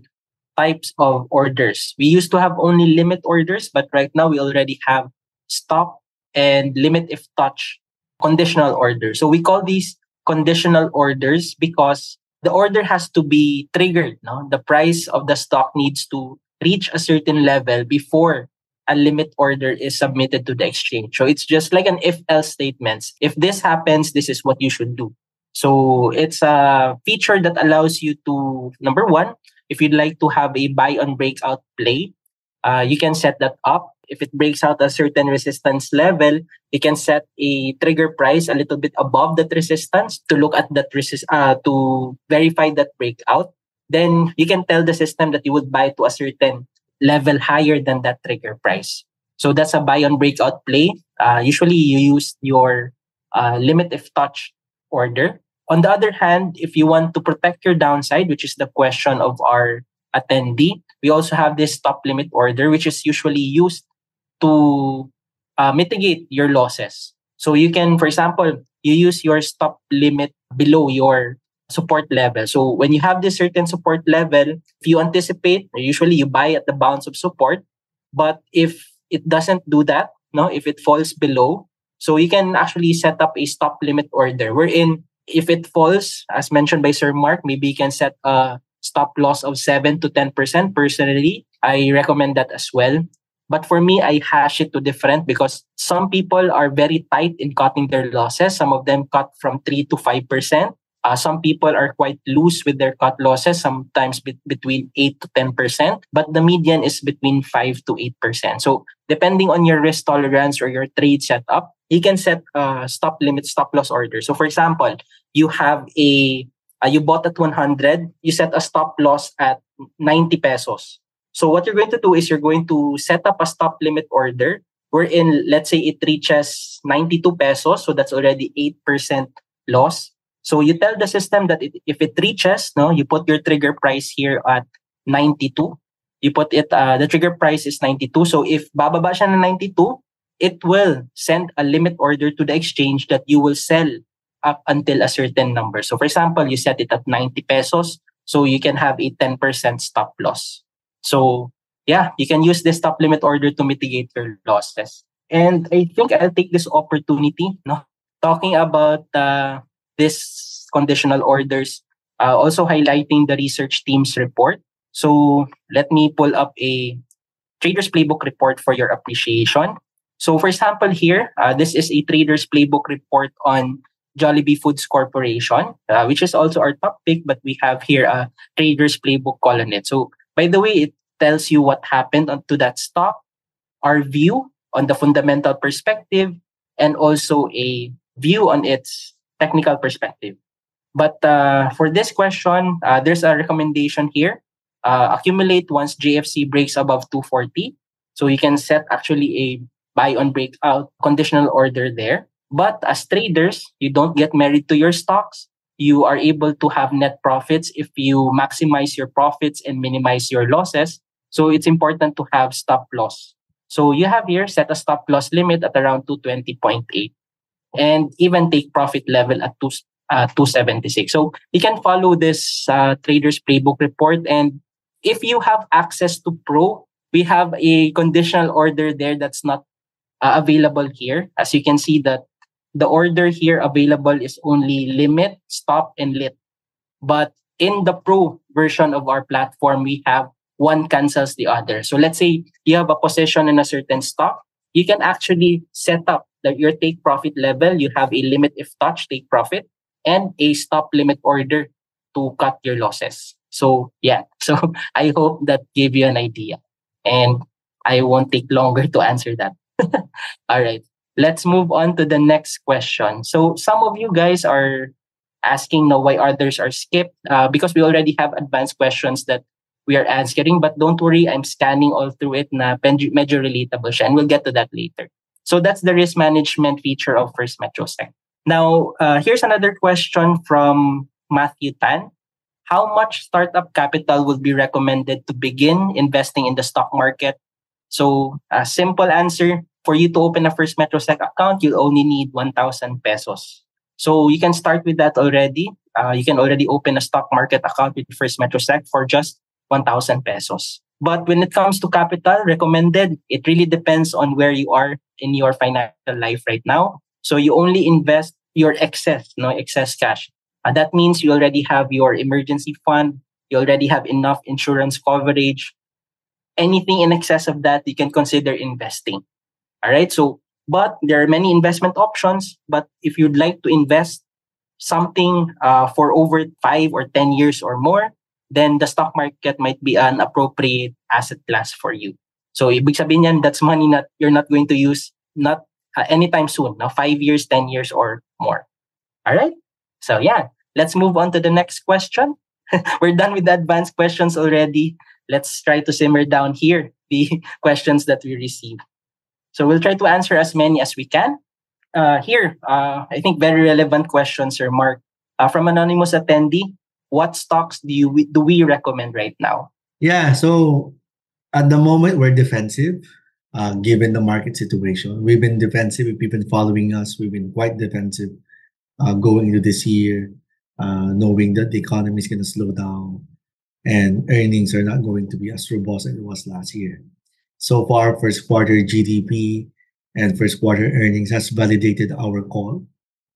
[SPEAKER 4] types of orders. We used to have only limit orders, but right now we already have stop and limit if touch conditional orders. So we call these conditional orders because the order has to be triggered. No? The price of the stock needs to reach a certain level before a limit order is submitted to the exchange. So it's just like an if-else statements. If this happens, this is what you should do. So it's a feature that allows you to, number one, if you'd like to have a buy on breakout play, you can set that up. If it breaks out a certain resistance level, you can set a trigger price a little bit above that resistance to look at that to verify that breakout. Then you can tell the system that you would buy to a certain level higher than that trigger price. So that's a buy on breakout play. Usually you use your limit if touch order. On the other hand, if you want to protect your downside, which is the question of our attendee, we also have this stop limit order, which is usually used to mitigate your losses. So you can, for example, you use your stop limit below your support level. So when you have this certain support level, if you anticipate, usually you buy at the bounds of support. But if it doesn't do that, no, if it falls below, so you can actually set up a stop limit order wherein if it falls, as mentioned by Sir Mark, maybe you can set a stop loss of 7 to 10%. Personally, I recommend that as well. But for me, I hash it to different because some people are very tight in cutting their losses. Some of them cut from 3 to 5%. Some people are quite loose with their cut losses, sometimes between 8 to 10%. But the median is between 5 to 8%. So depending on your risk tolerance or your trade setup, you can set a stop limit, stop loss order. So for example, you have you bought at 100, you set a stop loss at 90 pesos. So what you're going to do is you're going to set up a stop limit order wherein, let's say it reaches 92 pesos. So that's already 8% loss. So you tell the system that if it reaches, no, you put your trigger price here at 92. You put it, the trigger price is 92. So if bababa siya na 92, it will send a limit order to the exchange that you will sell up until a certain number. So for example, you set it at 90 pesos. So you can have a 10% stop loss. So yeah, you can use this stop limit order to mitigate your losses. And I think I'll take this opportunity, no, talking about this conditional orders, also highlighting the research team's report. So let me pull up a Trader's Playbook report for your appreciation. So for example here, this is a Trader's Playbook report on Jollibee Foods Corporation, which is also our top pick, but we have here a Trader's Playbook column. So by the way, it tells you what happened to that stock, our view on the fundamental perspective, and also a view on its technical perspective. But for this question, there's a recommendation here. Accumulate once JFC breaks above 240. So you can set actually a buy on breakout conditional order there. But as traders, you don't get married to your stocks. You are able to have net profits if you maximize your profits and minimize your losses. So it's important to have stop loss. So you have here set a stop loss limit at around 220.8 and even take profit level at 276. So you can follow this Trader's Playbook report. And if you have access to Pro, we have a conditional order there that's not available here. As you can see that the order here available is only limit, stop, and lit. But in the pro version of our platform, we have one cancels the other. So let's say you have a position in a certain stock, you can actually set up that your take profit level. You have a limit if touch take profit and a stop limit order to cut your losses. So yeah, so I hope that gave you an idea. And I won't take longer to answer that. All right. Let's move on to the next question. So some of you guys are asking now why others are skipped because we already have advanced questions that we are answering. But don't worry, I'm scanning all through it na medyo relatable siya, and we'll get to that later. So that's the risk management feature of First Metrosec. Now, here's another question from Matthew Tan. How much startup capital would be recommended to begin investing in the stock market? So, a simple answer, for you to open a First Metrosec account, you'll only need 1,000 pesos. So, you can start with that already. You can already open a stock market account with First Metrosec for just 1,000 pesos. But when it comes to capital recommended, it really depends on where you are in your financial life right now. So, you only invest your excess cash. That means you already have your emergency fund, you already have enough insurance coverage. Anything in excess of that, you can consider investing. All right. So, but there are many investment options. But if you'd like to invest something for over 5 or 10 years or more, then the stock market might be an appropriate asset class for you. So, ibig sabihin yan, that's money that you're not going to use not anytime soon. Now, 5 years, 10 years, or more. All right. So, yeah, let's move on to the next question. We're done with the advanced questions already. Let's try to simmer down here the questions that we receive. So we'll try to answer as many as we can. I think very relevant question, Sir Mark. From anonymous attendee, what stocks do we recommend right now?
[SPEAKER 5] Yeah, so at the moment we're defensive, given the market situation. We've been defensive. If you've been following us, we've been quite defensive going into this year, knowing that the economy is going to slow down and earnings are not going to be as robust as it was last year. So far, first quarter GDP and first quarter earnings has validated our call.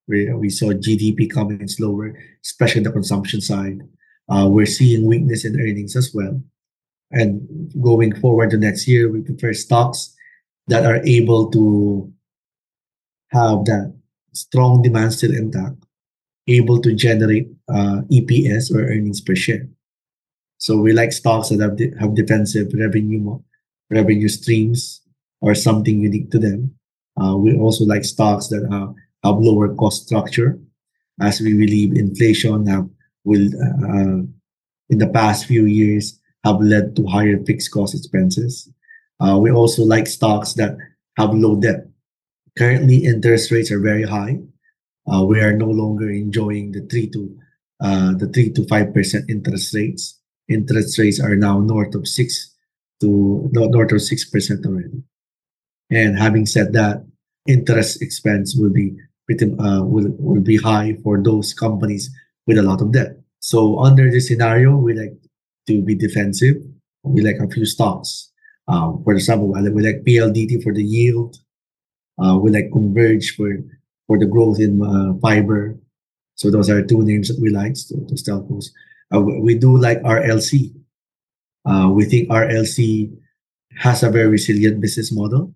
[SPEAKER 5] We saw GDP coming in slower, especially the consumption side. We're seeing weakness in earnings as well. And going forward to next year, we prefer stocks that are able to have that strong demand still intact, able to generate EPS or earnings per share. So we like stocks that have defensive revenue streams or something unique to them. We also like stocks that have lower cost structure, as we believe inflation will in the past few years have led to higher fixed cost expenses. We also like stocks that have low debt. Currently, interest rates are very high. We are no longer enjoying the 3 to 5% interest rates. Interest rates are now north of 6% already. And having said that, interest expense will be will be high for those companies with a lot of debt. So under this scenario, we like to be defensive. We like a few stocks. For example, we like PLDT for the yield. We like Converge for the growth in fiber. So those are two names that we like to telcos. We do like RLC. We think RLC has a very resilient business model,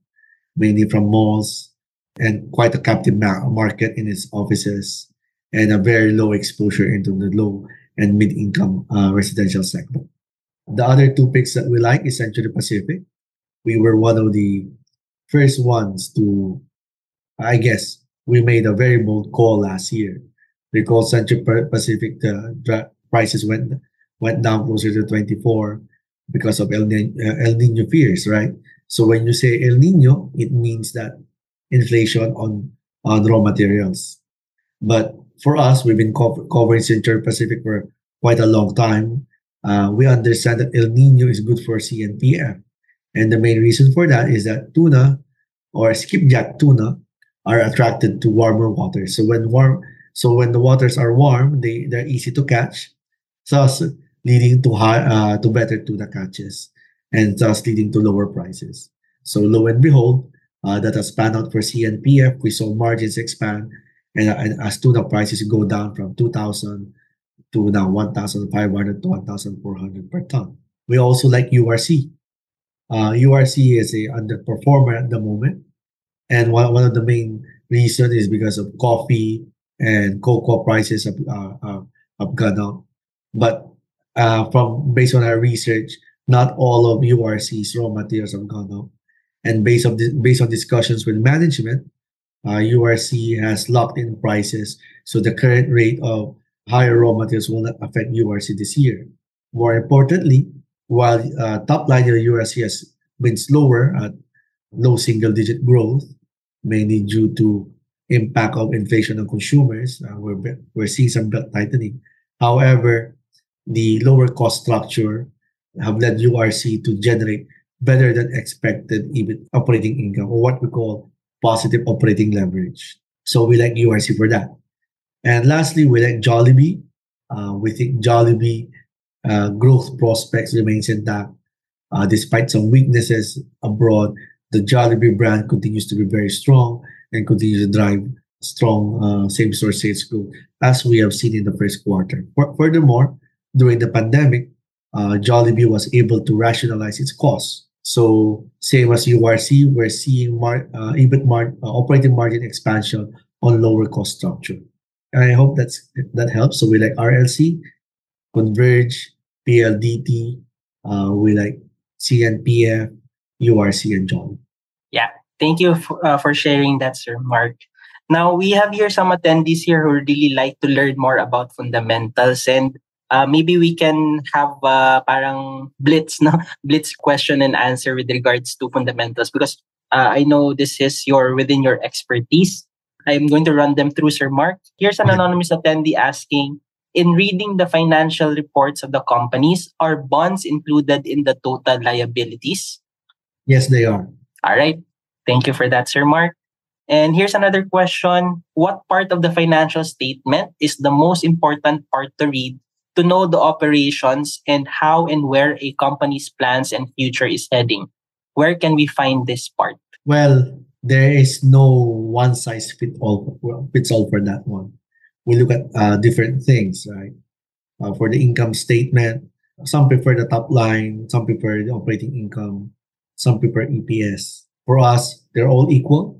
[SPEAKER 5] mainly from malls and quite a captive market in its offices and a very low exposure into the low and mid-income residential segment. The other two picks that we like is Century Pacific. We were one of the first ones to, I guess, we made a very bold call last year because Century Pacific, the prices went down closer to 24 because of El Nino fears, right? So when you say El Nino, it means that inflation on raw materials. But for us, we've been covering Century Pacific for quite a long time. We understand that El Nino is good for CNPF. And the main reason for that is that tuna or skipjack tuna are attracted to warmer waters. So when the waters are warm, they're easy to catch, thus leading to better tuna catches and thus leading to lower prices. So lo and behold, that has panned out for CNPF. We saw margins expand, and as tuna prices go down from 2,000 to now 1,500 to 1,400 per ton. We also like URC. URC is a underperformer at the moment, and one of the main reasons is because of coffee and cocoa prices have gone up. But from based on our research, not all of URC's raw materials have gone up, and based on discussions with management, URC has locked in prices, so the current rate of higher raw materials will not affect URC this year. More importantly, while top line of URC has been slower at low single digit growth, mainly due to impact of inflation on consumers, we're seeing some belt tightening. However, the lower cost structure have led URC to generate better than expected EBIT operating income, or what we call positive operating leverage. So we like URC for that. And lastly, we like Jollibee. We think Jollibee growth prospects remains intact. Despite some weaknesses abroad, the Jollibee brand continues to be very strong and continues to drive strong same-store sales growth, as we have seen in the first quarter. Furthermore, during the pandemic, Jollibee was able to rationalize its costs. So same as URC, we're seeing operating margin expansion on lower cost structure. I hope that helps. So we like RLC, Converge, PLDT, we like CNPF, URC, and John.
[SPEAKER 4] Yeah, thank you for sharing that, Sir Mark. Now, we have here some attendees here who really like to learn more about fundamentals, and maybe we can have parang blitz, no? Blitz question and answer with regards to fundamentals, because I know this is within your expertise. I'm going to run them through, Sir Mark. Here's an anonymous attendee asking, in reading the financial reports of the companies, are bonds included in the total liabilities?
[SPEAKER 5] Yes, they are.
[SPEAKER 4] All right. Thank you for that, Sir Mark. And here's another question. What part of the financial statement is the most important part to read to know the operations and how and where a company's plans and future is heading? Where can we find this part?
[SPEAKER 5] Well, there is no one size fits all for that one. We look at different things, right? For the income statement, some prefer the top line, some prefer the operating income, some prefer EPS. For us, they're all equal.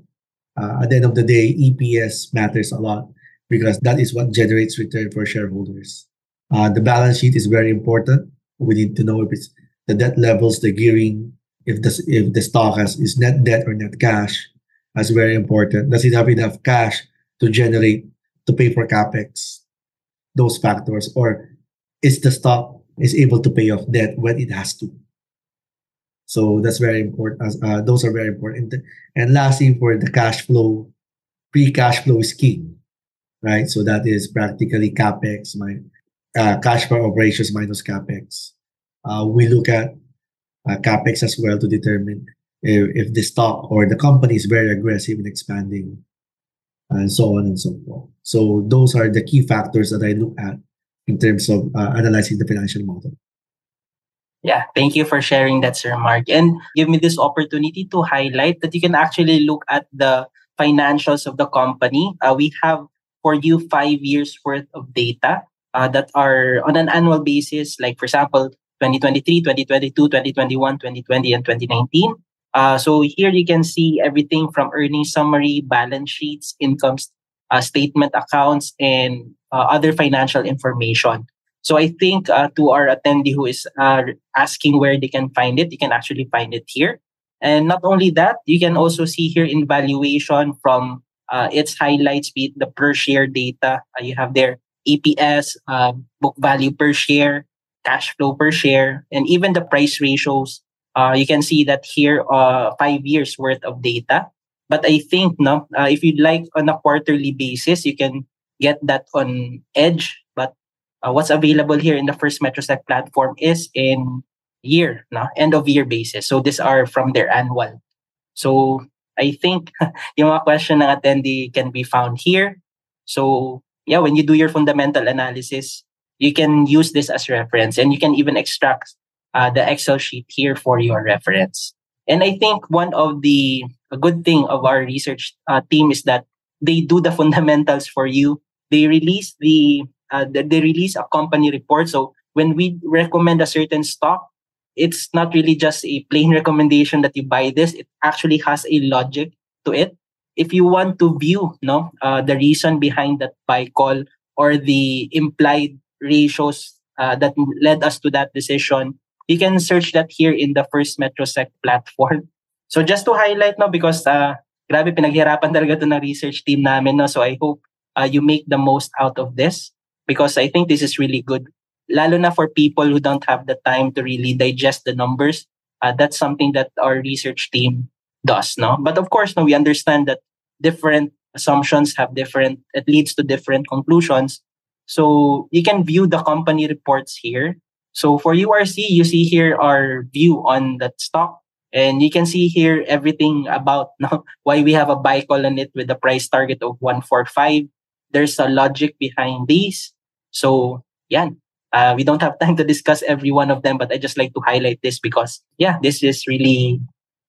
[SPEAKER 5] At the end of the day, EPS matters a lot because that is what generates return for shareholders. The balance sheet is very important. We need to know if it's the debt levels, the gearing, if the stock is net debt or net cash. That's very important. Does it have enough cash to pay for capex? Those factors, or is the stock is able to pay off debt when it has to? So that's very important. Those are very important. And lastly, for the cash flow, free cash flow is key, right? So that is practically capex, cash for operations minus capex. We look at capex as well to determine if the stock or the company is very aggressive in expanding, and so on and so forth. So those are the key factors that I look at in terms of analyzing the financial model.
[SPEAKER 4] Yeah, thank you for sharing that, Sir Mark. And give me this opportunity to highlight that you can actually look at the financials of the company. We have for you 5 years worth of data that are on an annual basis, like for example, 2023, 2022, 2021, 2020, and 2019. So here you can see everything from earnings summary, balance sheets, income statement accounts, and other financial information. So I think to our attendee who is asking where they can find it, you can actually find it here. And not only that, you can also see here in valuation from its highlights, be it the per share data. You have there EPS, book value per share, cash flow per share, and even the price ratios. You can see that here 5 years worth of data. But I think if you'd like on a quarterly basis, you can get that on Edge. But what's available here in the First Metrosec platform is in end of year basis. So these are from their annual. So I think yung mga question ng attendee can be found here. So yeah, when you do your fundamental analysis, you can use this as reference, and you can even extract the Excel sheet here for your reference. And I think a good thing of our research team is that they do the fundamentals for you. They release the they release a company report. So when we recommend a certain stock, it's not really just a plain recommendation that you buy this. It actually has a logic to it. If you want to view the reason behind that buy call or the implied ratios that led us to that decision, you can search that here in the First Metrosec platform. So just to highlight, no, because grabe pinaghirapan talaga to ng research team namin, no. So I hope you make the most out of this, because I think this is really good, lalo na for people who don't have the time to really digest the numbers. That's something that our research team does, no. But of course, no, we understand that different assumptions have different, it leads to different conclusions. So you can view the company reports here. So for URC, you see here our view on that stock. And you can see here everything about why we have a buy call on it with a price target of 145. There's a logic behind these. So, yeah, we don't have time to discuss every one of them, but I just like to highlight this because, yeah, this is really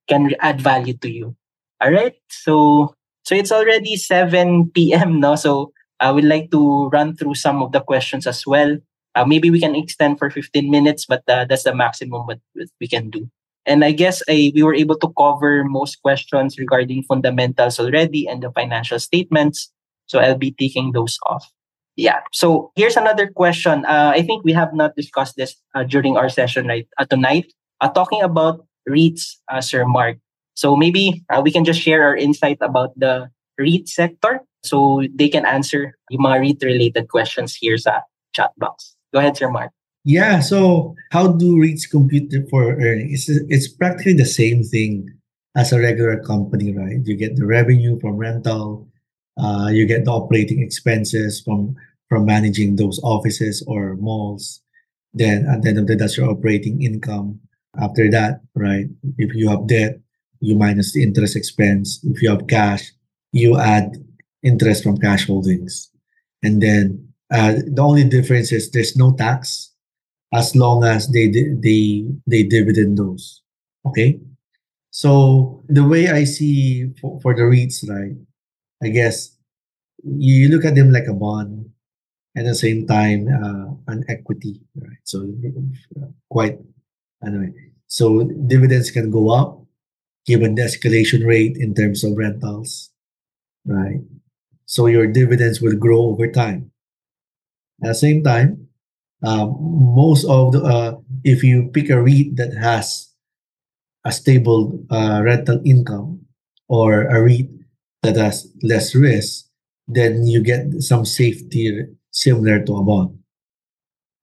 [SPEAKER 4] can add value to you. All right. So it's already 7 p.m. No, so I would like to run through some of the questions as well. Maybe we can extend for 15 minutes, but that's the maximum what we can do. And I guess we were able to cover most questions regarding fundamentals already and the financial statements. So I'll be taking those off. Yeah. So here's another question. I think we have not discussed this during our session tonight. Talking about REITs, Sir Mark. So maybe we can just share our insight about the REIT sector so they can answer yung mga REIT-related questions here sa chat box. Go ahead, Sir Mark.
[SPEAKER 5] Yeah, so how do REITs compute for earnings? It's practically the same thing as a regular company, right? You get the revenue from rental, you get the operating expenses from managing those offices or malls. Then at the end of the day, that's your operating income. After that, right? If you have debt, you minus the interest expense. If you have cash, you add interest from cash holdings. And then the only difference is there's no tax as long as they dividend those. Okay? So the way I see for the REITs, right? I guess you look at them like a bond, and at the same time an equity, right? So quite anyway. So dividends can go up given the escalation rate in terms of rentals, right? So your dividends will grow over time. At the same time, most of the if you pick a REIT that has a stable rental income or a REIT that has less risk, then you get some safety similar to a bond.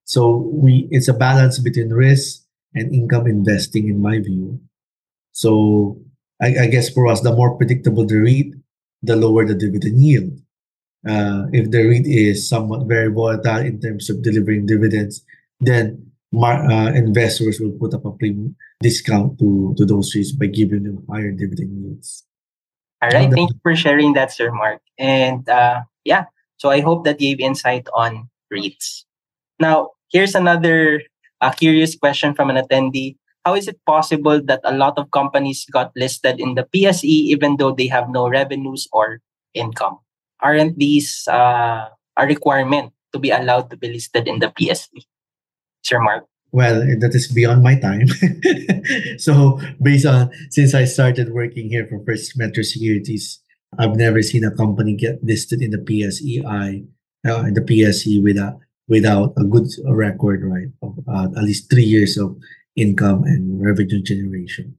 [SPEAKER 5] So it's a balance between risk and income investing, in my view. So I guess for us, the more predictable the REIT, the lower the dividend yield. If the REIT is somewhat very volatile in terms of delivering dividends, then investors will put up a premium discount to those REITs by giving them higher dividend yields.
[SPEAKER 4] All right. Thank you for sharing that, Sir Mark. And yeah, so I hope that gave insight on REITs. Now, here's another curious question from an attendee. How is it possible that a lot of companies got listed in the PSE even though they have no revenues or income? Aren't these a requirement to be allowed to be listed in the PSE? Sir Mark?
[SPEAKER 5] Well, that is beyond my time. So since I started working here for First Metro Securities, I've never seen a company get listed in the PSEI, in the PSE without a good record, right, of at least 3 years of income and revenue generation.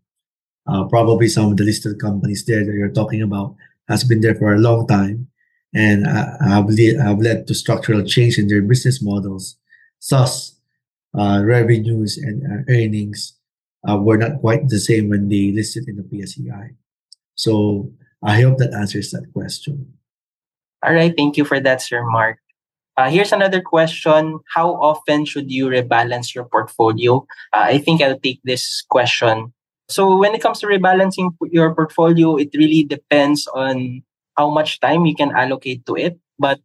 [SPEAKER 5] Probably some of the listed companies there that you're talking about has been there for a long time and have led to structural change in their business models. Thus, revenues and earnings were not quite the same when they listed in the PSEI. So I hope that answers that question.
[SPEAKER 4] All right. Thank you for that, Sir Mark. Here's another question. How often should you rebalance your portfolio? I think I'll take this question. So when it comes to rebalancing your portfolio, it really depends on how much time you can allocate to it. But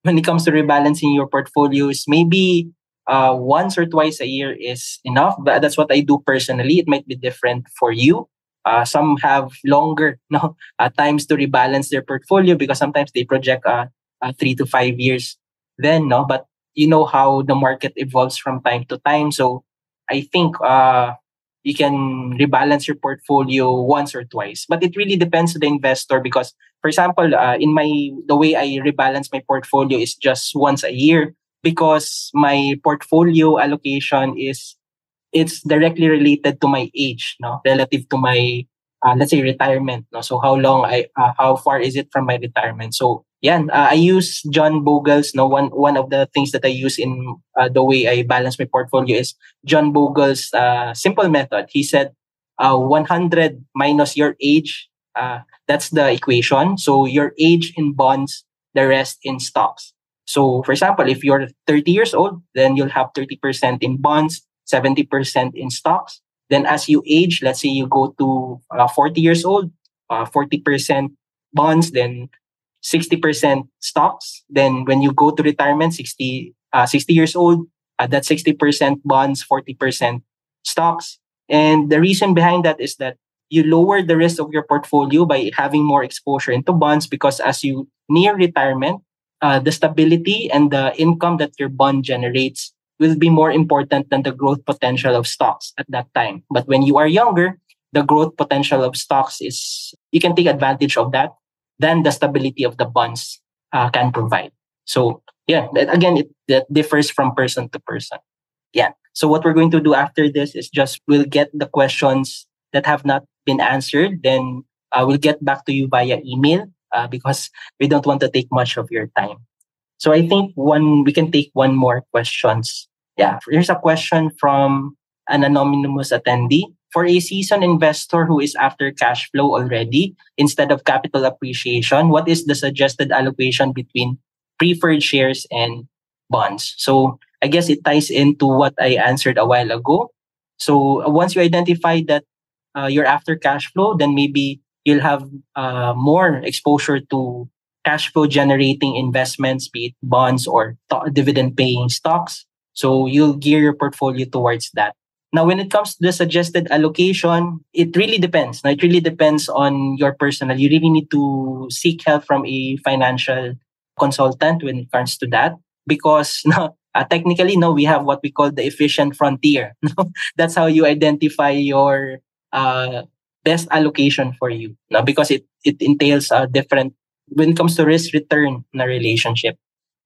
[SPEAKER 4] when it comes to rebalancing your portfolios, maybe once or twice a year is enough. But that's what I do personally. It might be different for you. Some have longer times to rebalance their portfolio because sometimes they project 3 to 5 years then, no? But you know how the market evolves from time to time. So I think you can rebalance your portfolio once or twice, but it really depends on the investor. Because, for example, the way I rebalance my portfolio is just once a year, because my portfolio allocation is it's directly related to my age, no, relative to my let's say retirement, no. So how far is it from my retirement? So yeah, I use John Bogle's, no, one of the things that I use in the way I balance my portfolio is John Bogle's simple method. He said 100 minus your age, that's the equation. So your age in bonds, the rest in stocks. So for example, if you're 30 years old, then you'll have 30% in bonds, 70% in stocks. Then as you age, let's say you go to 40 years old, 40% bonds, then 60% stocks. Then when you go to retirement, 60 years old, that's 60% bonds, 40% stocks. And the reason behind that is that you lower the risk of your portfolio by having more exposure into bonds, because as you near retirement, the stability and the income that your bond generates will be more important than the growth potential of stocks at that time. But when you are younger, the growth potential of stocks is, you can take advantage of that than the stability of the bonds can provide. So yeah, again, that differs from person to person. Yeah. So what we're going to do after this is just we'll get the questions that have not been answered. Then we'll get back to you via email because we don't want to take much of your time. So I think we can take one more questions. Yeah, here's a question from an anonymous attendee. For a seasoned investor who is after cash flow already instead of capital appreciation, what is the suggested allocation between preferred shares and bonds? So I guess it ties into what I answered a while ago. So once you identify that you're after cash flow, then maybe you'll have more exposure to cash flow generating investments, be it bonds or dividend paying stocks. So you'll gear your portfolio towards that. Now, when it comes to the suggested allocation, it really depends. Now, it really depends on your personal. You really need to seek help from a financial consultant when it comes to that, because technically, no, we have what we call the efficient frontier. That's how you identify your best allocation for you. Now, because it entails different when it comes to risk return in a relationship.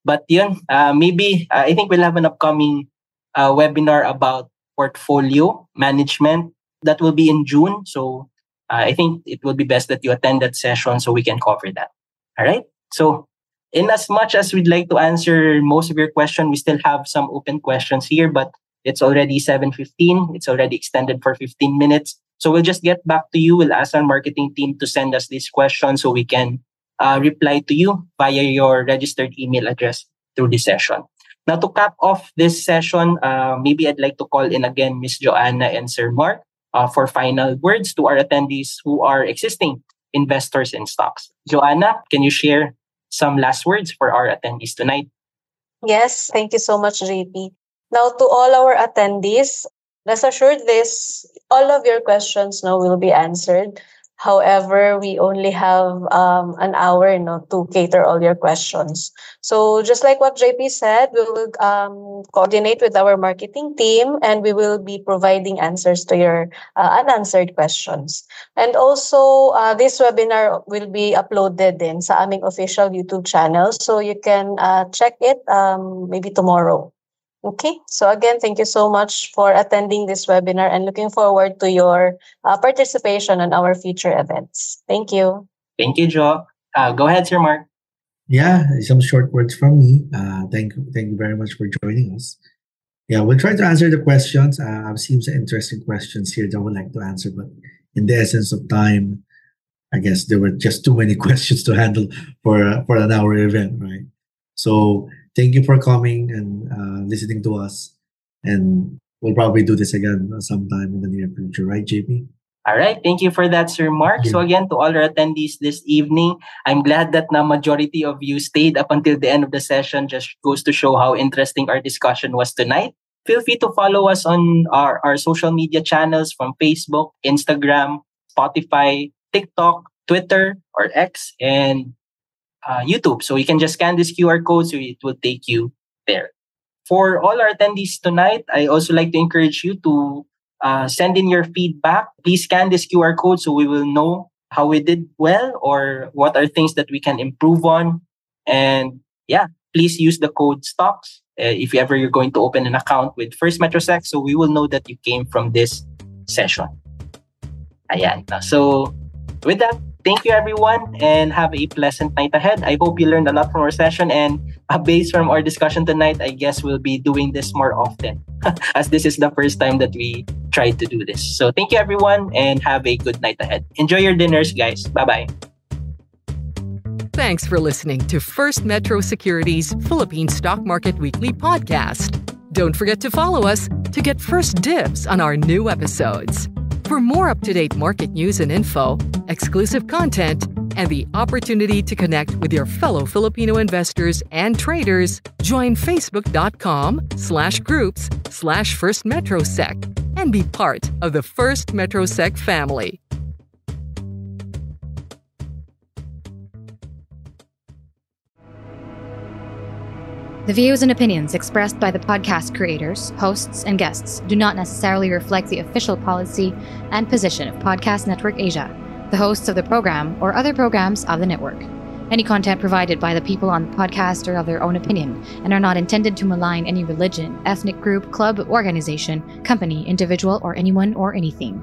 [SPEAKER 4] But yun, maybe I think we'll have an upcoming webinar about portfolio management that will be in June. So I think it will be best that you attend that session so we can cover that. All right. So in as much as we'd like to answer most of your question, we still have some open questions here, but it's already 7:15. It's already extended for 15 minutes. So we'll just get back to you. We'll ask our marketing team to send us these questions so we can reply to you via your registered email address through the session. Now, to cap off this session, maybe I'd like to call in again Miss Joanna and Sir Mark for final words to our attendees who are existing investors in stocks. Joanna, can you share some last words for our attendees tonight?
[SPEAKER 1] Yes, thank you so much, JP. Now, to all our attendees, rest assured all of your questions now will be answered. However, we only have an hour to cater all your questions. So just like what JP said, we will coordinate with our marketing team and we will be providing answers to your unanswered questions. And also, this webinar will be uploaded din sa aming official YouTube channel. So you can check it maybe tomorrow. Okay, so again, thank you so much for attending this webinar and looking forward to your participation on our future events. Thank you.
[SPEAKER 4] Thank you, Jo. Go ahead, Sir Mark.
[SPEAKER 5] Yeah, some short words from me. Thank you very much for joining us. Yeah, we'll try to answer the questions. I've seen some interesting questions here that I would like to answer, but in the essence of time, I guess there were just too many questions to handle for an hour event, right? So thank you for coming and listening to us. And we'll probably do this again sometime in the near future, right, JP?
[SPEAKER 4] All right. Thank you for that, Sir Mark.
[SPEAKER 5] Yeah.
[SPEAKER 4] So again, to all our attendees this evening, I'm glad that the majority of you stayed up until the end of the session. Just goes to show how interesting our discussion was tonight. Feel free to follow us on our social media channels from Facebook, Instagram, Spotify, TikTok, Twitter, or X, and YouTube. So you can just scan this QR code so it will take you there. For all our attendees tonight, I also like to encourage you to send in your feedback. Please scan this QR code so we will know how we did well or what are things that we can improve on. And yeah, please use the code STOCKS if ever you're going to open an account with First Metrosec, so we will know that you came from this session. Ayan. So with that, thank you everyone and have a pleasant night ahead. I hope you learned a lot from our session, and based from our discussion tonight, I guess we'll be doing this more often as this is the first time that we tried to do this. So thank you everyone and have a good night ahead. Enjoy your dinners, guys. Bye-bye.
[SPEAKER 3] Thanks for listening to First Metro Securities Philippine Stock Market Weekly podcast. Don't forget to follow us to get first dibs on our new episodes. For more up-to-date market news and info, exclusive content, and the opportunity to connect with your fellow Filipino investors and traders, join facebook.com/groups/FirstMetroSec and be part of the First Metrosec family.
[SPEAKER 6] The views and opinions expressed by the podcast creators, hosts, and guests do not necessarily reflect the official policy and position of Podcast Network Asia, the hosts of the program, or other programs of the network. Any content provided by the people on the podcast are of their own opinion and are not intended to malign any religion, ethnic group, club, organization, company, individual, or anyone or anything.